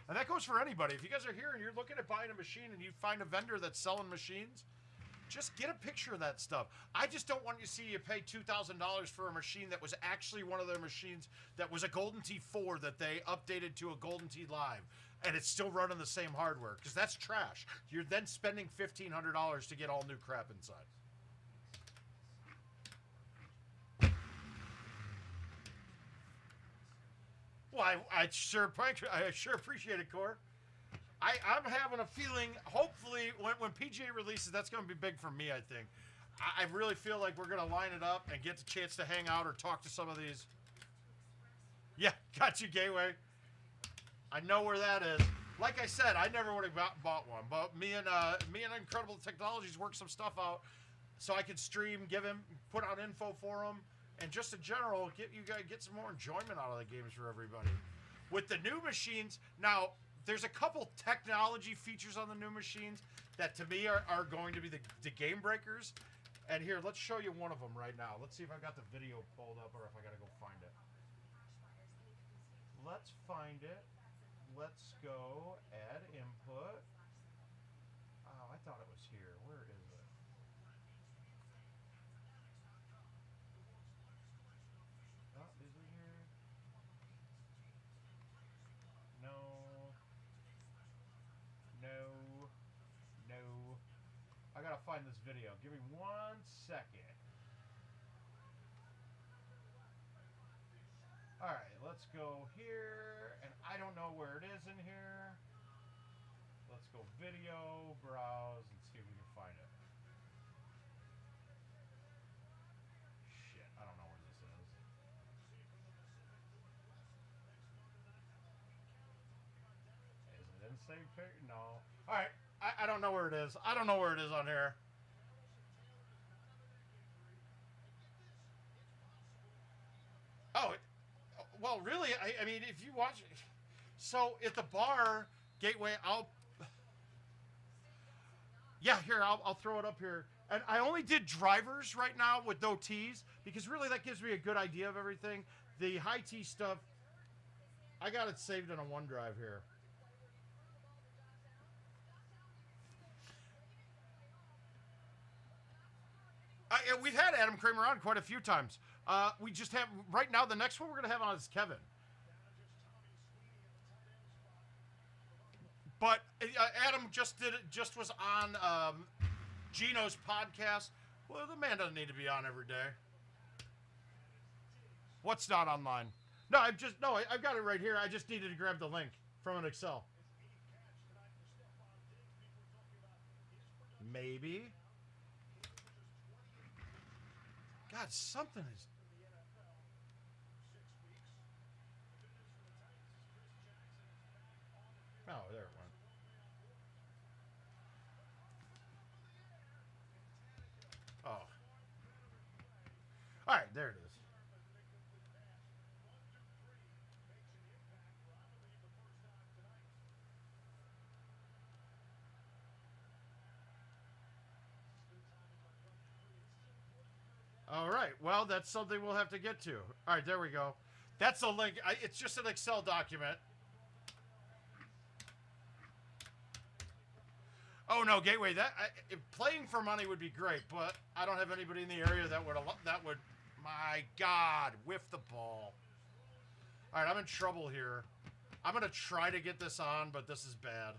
And that goes for anybody. If you guys are here and you're looking at buying a machine and you find a vendor that's selling machines, just get a picture of that stuff. I just don't want you to see you pay $2,000 for a machine that was actually one of their machines that was a Golden Tee 4 that they updated to a GoldenTeeTV, and it's still running the same hardware, because that's trash. You're then spending $1,500 to get all new crap inside. Well, I sure appreciate it, Core. I'm having a feeling, hopefully, when PGA releases, that's going to be big for me, I think. I really feel like we're going to line it up and get the chance to hang out or talk to some of these. Yeah, got you, Gateway. I know where that is. Like I said, I never would have bought one, but me and Incredible Technologies worked some stuff out so I could stream, put out info for them, and just in general, get some more enjoyment out of the games for everybody. With the new machines, now, there's a couple technology features on the new machines that to me are going to be the game breakers. And here, let's show you one of them right now. Let's see if I've got the video pulled up or if I got to go find it. Let's find it. Let's go add input. Oh, I thought it was here. Where is it? Oh, is it here? No. I gotta find this video. Give me 1 second. All right, let's go here, and I don't know where it is in here. Let's go video, browse, and see if we can find it. Shit, I don't know where this is. Is it in save picture? No. All right, I don't know where it is. I don't know where it is on here. Oh, well, really, I mean, if you watch, so at the bar gateway, yeah, here, I'll throw it up here. And I only did drivers right now with no T's because really that gives me a good idea of everything. The high T stuff, I got it saved in a OneDrive here. We've had Adam Kramer on quite a few times. We just have, right now, the next one we're going to have on is Kevin. But Adam just was on Gino's podcast. Well, the man doesn't need to be on every day. What's not online? No, I've got it right here. I just needed to grab the link from an Excel. Maybe. God, something is... Oh, there it went. Oh. All right, there it is. All right, well, that's something we'll have to get to. All right, there we go. That's the link. It's just an Excel document. Oh no, Gateway. Playing for money would be great, but I don't have anybody in the area that would. My God, whiff the ball. All right, I'm in trouble here. I'm gonna try to get this on, but this is bad.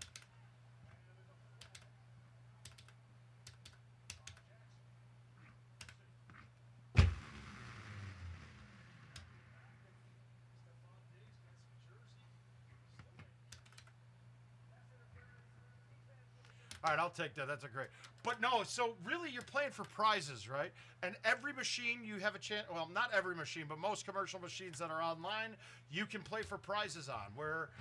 All right, I'll take that. That's a great. But no, so really you're playing for prizes, right? And every machine you have a chance, well, not every machine, but most commercial machines that are online, you can play for prizes on, where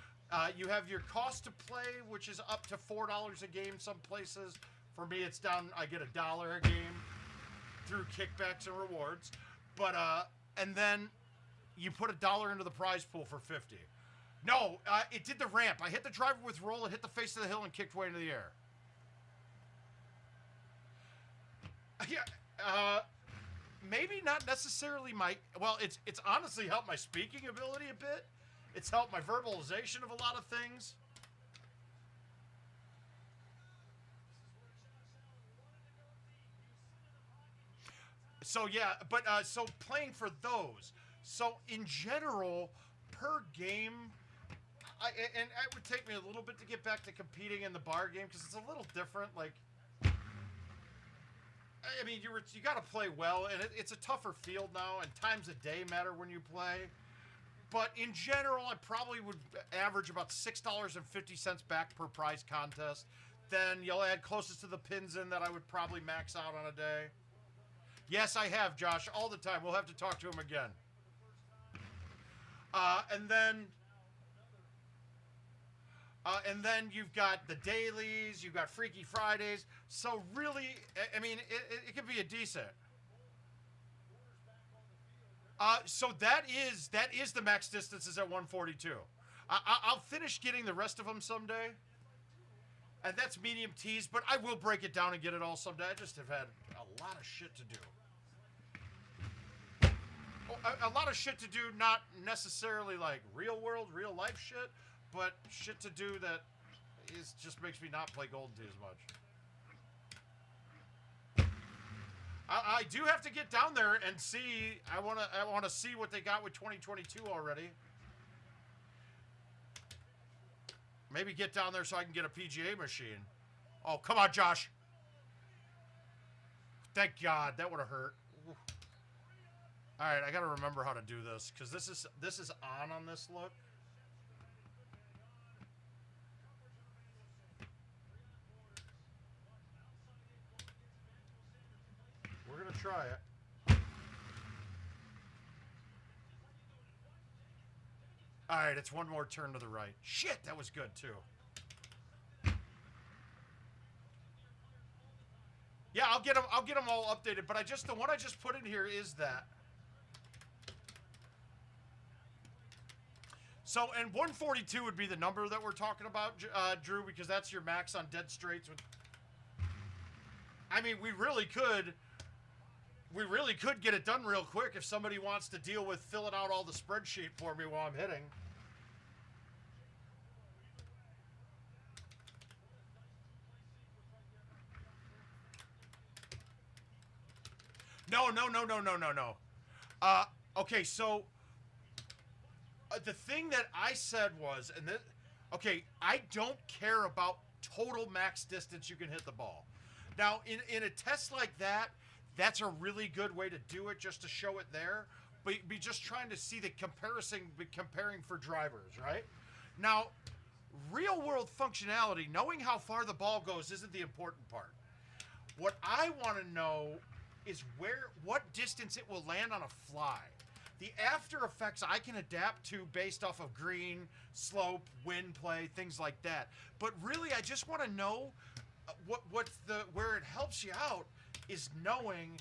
you have your cost to play, which is up to $4 a game some places. For me, it's down, I get $1 a game through kickbacks and rewards. But, and then you put $1 into the prize pool for 50. No, it did the ramp. I hit the driver with roll, it hit the face of the hill and kicked way into the air. Yeah, maybe not necessarily my... Well, it's honestly helped my speaking ability a bit. It's helped my verbalization of a lot of things. So, yeah, but so playing for those. So, in general, per game... and it would take me a little bit to get back to competing in the bar game because it's a little different, like... I mean, you got to play well, and it's a tougher field now, and times of day matter when you play. But in general, I probably would average about $6.50 back per prize contest. Then you'll add closest to the pins in that I would probably max out on a day. Yes, I have, Josh, all the time. We'll have to talk to him again. And then you've got the dailies, you've got Freaky Fridays. So really, I mean, it could be a decent. So that is the max distances at 142. I'll finish getting the rest of them someday. And that's medium T's, but I will break it down and get it all someday. I just have had a lot of shit to do. A lot of shit to do, not necessarily like real world, real life shit, but shit to do that just makes me not play Golden Tee as much. I do have to get down there and see. I wanna see what they got with 2022 already. Maybe get down there so I can get a PGA machine. Oh, come on, Josh. Thank God. That would have hurt. All right, I got to remember how to do this because this is on this look. We're gonna try it. All right, it's one more turn to the right. Shit, that was good too. Yeah, I'll get them all updated. But the one I just put in here is that. So, and 142 would be the number that we're talking about, Drew, because that's your max on dead straights. I mean, we really could get it done real quick if somebody wants to deal with filling out all the spreadsheet for me while I'm hitting. No. Okay, so the thing that I said was, and this, okay, I don't care about total max distance you can hit the ball. Now, in a test like that, that's a really good way to do it, just to show it there. But be just trying to see the comparing for drivers, right? Now, real world functionality, knowing how far the ball goes isn't the important part. What I want to know is what distance it will land on a fly. The after effects I can adapt to based off of green, slope, wind play, things like that. But really, I just want to know where it helps you out is knowing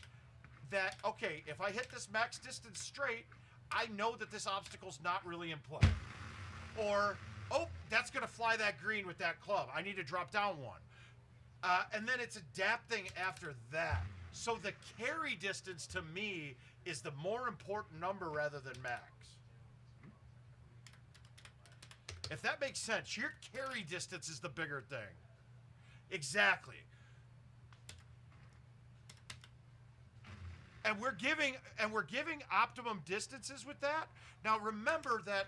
that, okay, if I hit this max distance straight, I know that this obstacle's not really in play. Or, oh, that's going to fly that green with that club. I need to drop down one. And then it's adapting after that. So the carry distance to me is the more important number rather than max. If that makes sense, your carry distance is the bigger thing. Exactly. And we're giving optimum distances with that. Now remember that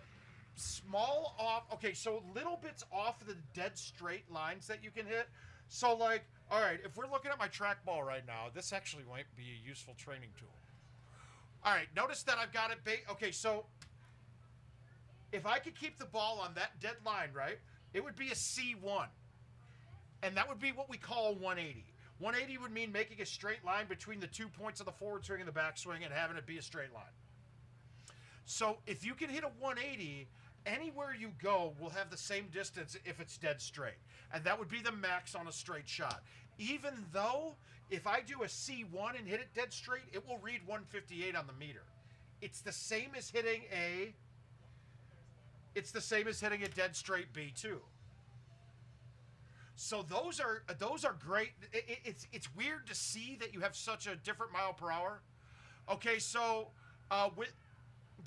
small off, okay, so little bits off of the dead straight lines that you can hit. So like, all right, if we're looking at my trackball right now, this actually might be a useful training tool. All right, notice that I've got it, okay, so if I could keep the ball on that dead line, right, it would be a C1. And that would be what we call a 180. 180 would mean making a straight line between the 2 points of the forward swing and the back swing and having it be a straight line. So if you can hit a 180, anywhere you go will have the same distance if it's dead straight. And that would be the max on a straight shot. Even though if I do a C1 and hit it dead straight, it will read 158 on the meter. It's the same as hitting a dead straight B2. So those are great. It's weird to see that you have such a different mile per hour. Okay, so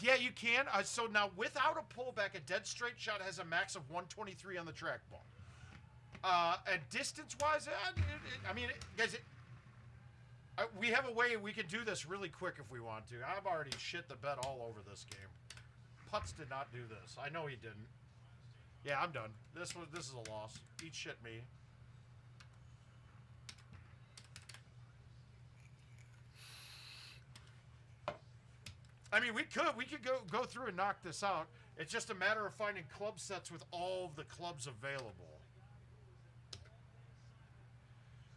yeah, you can. So now without a pullback, a dead straight shot has a max of 123 on the trackball. And distance-wise, I mean, guys, we have a way we can do this really quick if we want to. I've already shit the bed all over this game. Putz did not do this. I know he didn't. Yeah, I'm done. This is a loss. Eat shit, me. I mean, we could go through and knock this out. It's just a matter of finding club sets with all of the clubs available.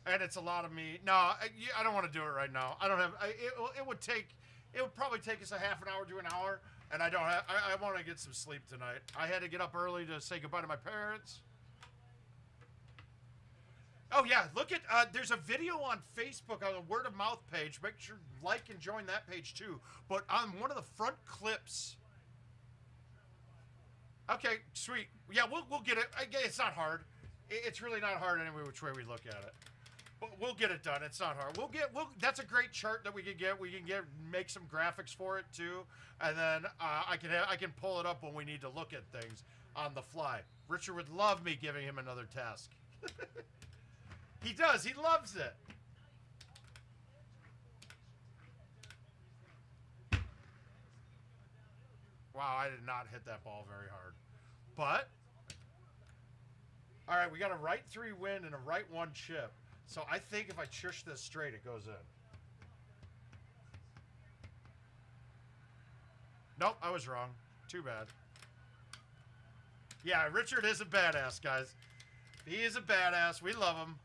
And it's a lot of me. No, I don't want to do it right now. I don't have. It would probably take us a half an hour to an hour, and I don't have. I want to get some sleep tonight. I had to get up early to say goodbye to my parents. Oh yeah, look at. There's a video on Facebook on the Word of Mouth page. Make sure like and join that page too. But on one of the front clips. Okay, sweet. Yeah, we'll get it. It's not hard. It's really not hard anyway, which way we look at it. We'll get it done. It's not hard. That's a great chart that we can get. We can make some graphics for it too, and then I can pull it up when we need to look at things on the fly. Richard would love me giving him another task. He does. He loves it. Wow, I did not hit that ball very hard, but all right, we got a right 3 wind and a right 1 chip. So I think if I chush this straight, it goes in. Nope, I was wrong. Too bad. Yeah, Richard is a badass, guys. He is a badass. We love him.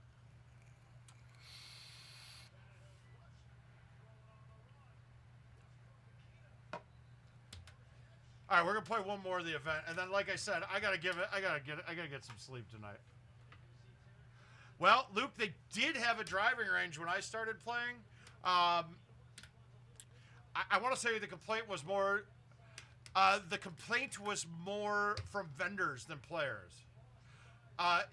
All right, we're gonna play one more of the event, and then, like I said, I gotta get some sleep tonight. Well, Luke, they did have a driving range when I started playing. I want to say the complaint was more. The complaint was more from vendors than players.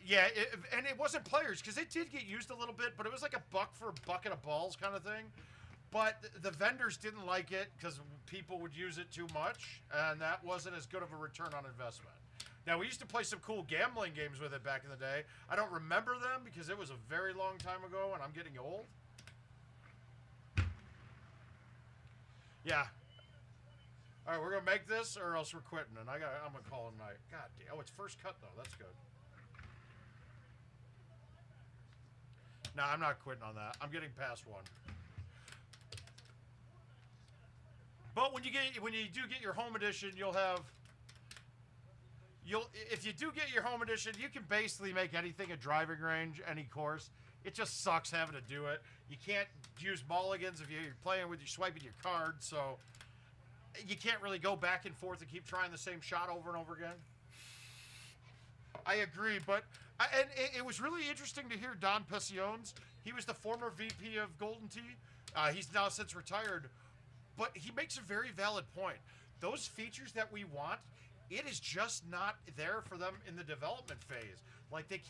Yeah, and it wasn't players because it did get used a little bit, but it was like a buck for a bucket of balls kind of thing. But the vendors didn't like it because people would use it too much, and that wasn't as good of a return on investment. Now, we used to play some cool gambling games with it back in the day. I don't remember them because it was a very long time ago, and I'm getting old. Yeah. All right, we're going to make this, or else we're quitting, and I'm going to call it a night. God damn. Oh, it's first cut, though. That's good. No, I'm not quitting on that. I'm getting past one. But when you do get your home edition, if you do get your home edition, you can basically make anything a driving range, any course. It just sucks having to do it. You can't use mulligans if you're playing with swiping your card, so you can't really go back and forth and keep trying the same shot over and over again. I agree, but it was really interesting to hear Don Pessiones. He was the former VP of GoldenTeeTV. He's now since retired. But he makes a very valid point. Those features that we want, it is just not there for them in the development phase. Like, they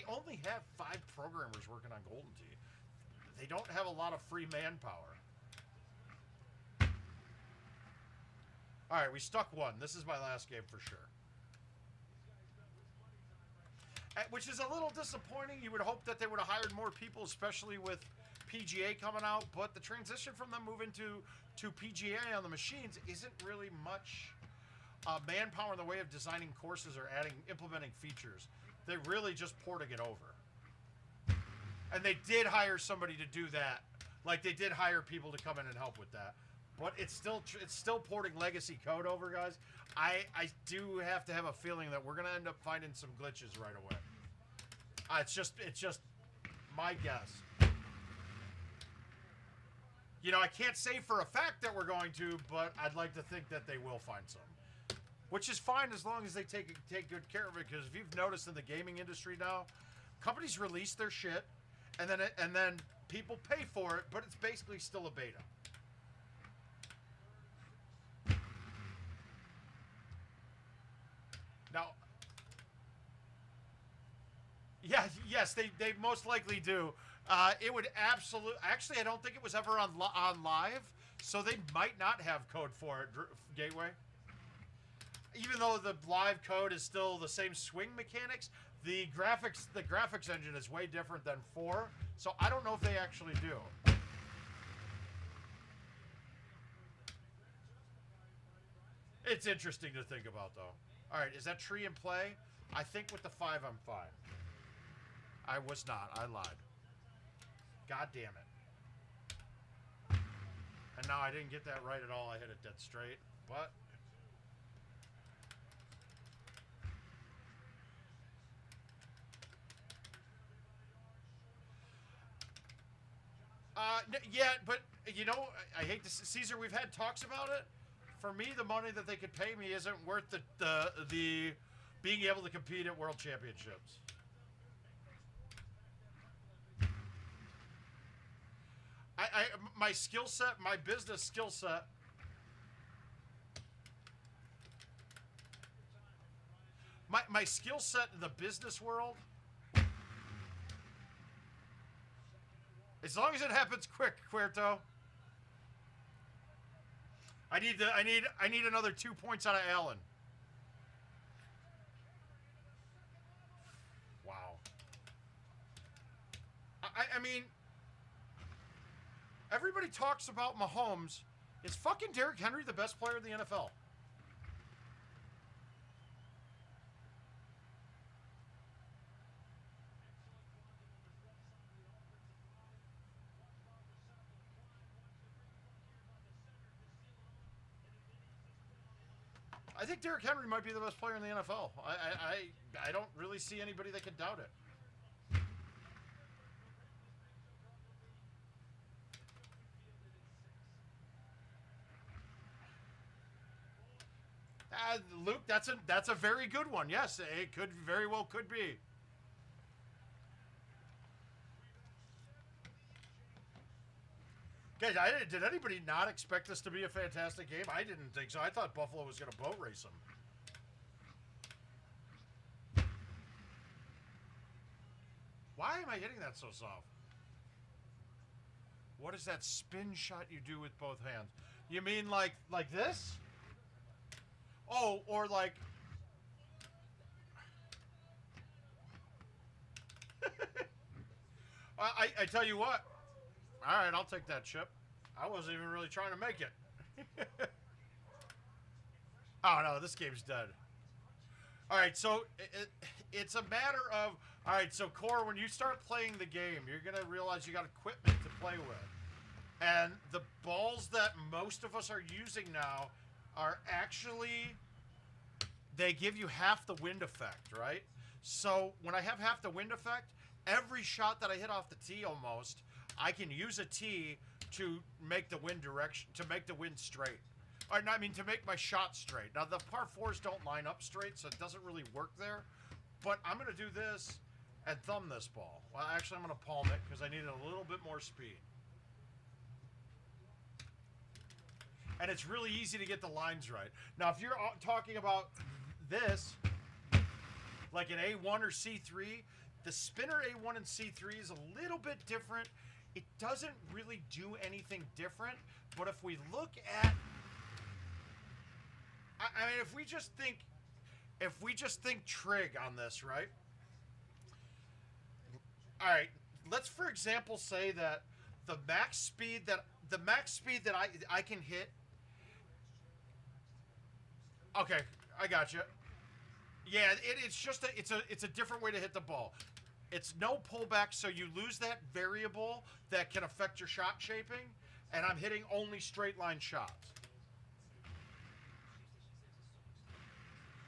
only have 5 programmers working on GoldenTeeTV. They don't have a lot of free manpower. All right, we stuck one. This is my last game for sure. Which is a little disappointing. You would hope that they would have hired more people, especially with PGA coming out, but the transition from them moving to PGA on the machines isn't really much manpower in the way of designing courses or implementing features. They're really just porting it over. And they did hire somebody to do that. Like, they did hire people to come in and help with that. But it's still porting legacy code over, guys. I do have to have a feeling that we're going to end up finding some glitches right away. It's just my guess. You know, I can't say for a fact that we're going to, but I'd like to think that they will find some. Which is fine as long as they take good care of it, because if you've noticed in the gaming industry now, companies release their shit, and then people pay for it, but it's basically still a beta. Now, yeah, yes, they most likely do. It would absolutely... Actually, I don't think it was ever on live, so they might not have code for it, Gateway. Even though the live code is still the same swing mechanics, the graphics engine is way different than 4, so I don't know if they actually do. It's interesting to think about, though. All right, is that tree in play? I think with the 5, I'm fine. I was not. I lied. God damn it. And now I didn't get that right at all. I hit it dead straight. What? Yeah, but, you know, I hate to... Caesar, we've had talks about it. For me, the money that they could pay me isn't worth the being able to compete at World Championships. My skill set, my business skill set. My skill set in the business world. As long as it happens quick, Querto. I need another 2 points out of Allen. Wow. I mean, everybody talks about Mahomes. Is fucking Derrick Henry the best player in the NFL? I think Derrick Henry might be the best player in the NFL. I don't really see anybody that can doubt it. Luke, that's a very good one. Yes, it could very well could be. Guys, did anybody not expect this to be a fantastic game? I didn't think so. I thought Buffalo was going to boat race them. Why am I hitting that so soft? What is that spin shot you do with both hands? You mean like this? Oh, or like... I tell you what. All right, I'll take that chip. I wasn't even really trying to make it. Oh, no, this game's dead. All right, so it's a matter of... All right, so Core, when you start playing the game, you're going to realize you got equipment to play with. And the balls that most of us are using now are actually... They give you half the wind effect, right? So when I have half the wind effect, every shot that I hit off the tee almost, I can use a tee to make the wind direction, to make the wind straight. Or, I mean, to make my shot straight. Now, the par fours don't line up straight, so it doesn't really work there. But I'm going to do this and thumb this ball. Well, actually, I'm going to palm it because I needed a little bit more speed. And it's really easy to get the lines right. Now, if you're talking about this, like an A1 or C3, the spinner A1 and C3 is a little bit different. It doesn't really do anything different, but if we look at, I mean, if we just think trig on this, right? All right, let's for example say that the max speed that I can hit. Okay, I got you. Yeah, it's a different way to hit the ball. It's no pullback, so you lose that variable that can affect your shot shaping, and I'm hitting only straight line shots.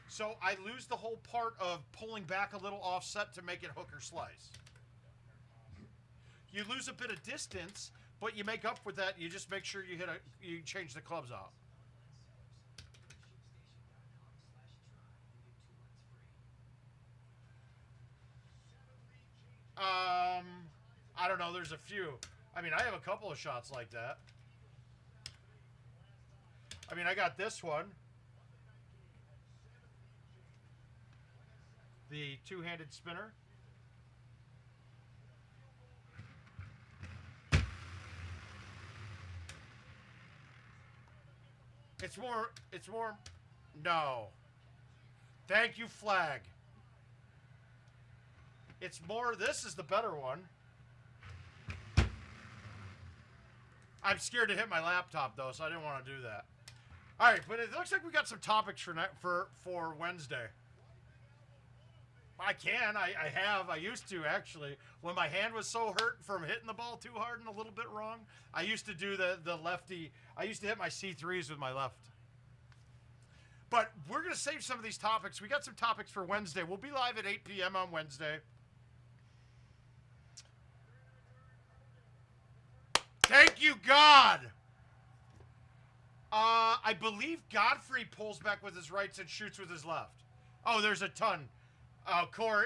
So I lose the whole part of pulling back a little offset to make it hook or slice. You lose a bit of distance, but you make up for that. You just make sure you change the clubs out. I don't know. There's a few. I mean, I have a couple of shots like that. I mean, I got this one. The two-handed spinner. It's more, no. Thank you, flag. It's more, this is the better one. I'm scared to hit my laptop, though, so I didn't want to do that. All right, but it looks like we got some topics for Wednesday. I can. I used to, actually. When my hand was so hurt from hitting the ball too hard and a little bit wrong, I used to do the lefty. I used to hit my C3s with my left. But we're going to save some of these topics. We got some topics for Wednesday. We'll be live at 8 p.m. on Wednesday. Thank you, God! I believe Godfrey pulls back with his rights and shoots with his left. Oh, there's a ton. Core,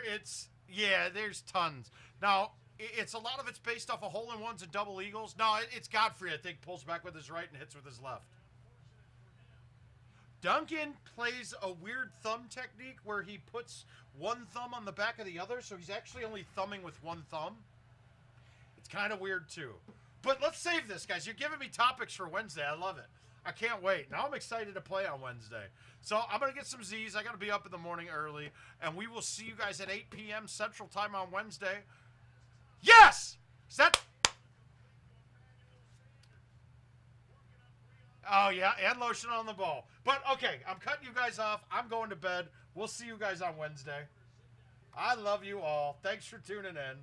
yeah, there's tons. Now, it's a lot of it's based off of hole-in-ones and double eagles. No, it's Godfrey, I think, pulls back with his right and hits with his left. Duncan plays a weird thumb technique where he puts one thumb on the back of the other, so he's actually only thumbing with one thumb. It's kind of weird, too. But let's save this, guys. You're giving me topics for Wednesday. I love it. I can't wait. Now I'm excited to play on Wednesday. So I'm going to get some Z's. I got to be up in the morning early. And we will see you guys at 8 p.m. Central Time on Wednesday. Yes! Is that... Oh, yeah, and lotion on the ball. But, okay, I'm cutting you guys off. I'm going to bed. We'll see you guys on Wednesday. I love you all. Thanks for tuning in.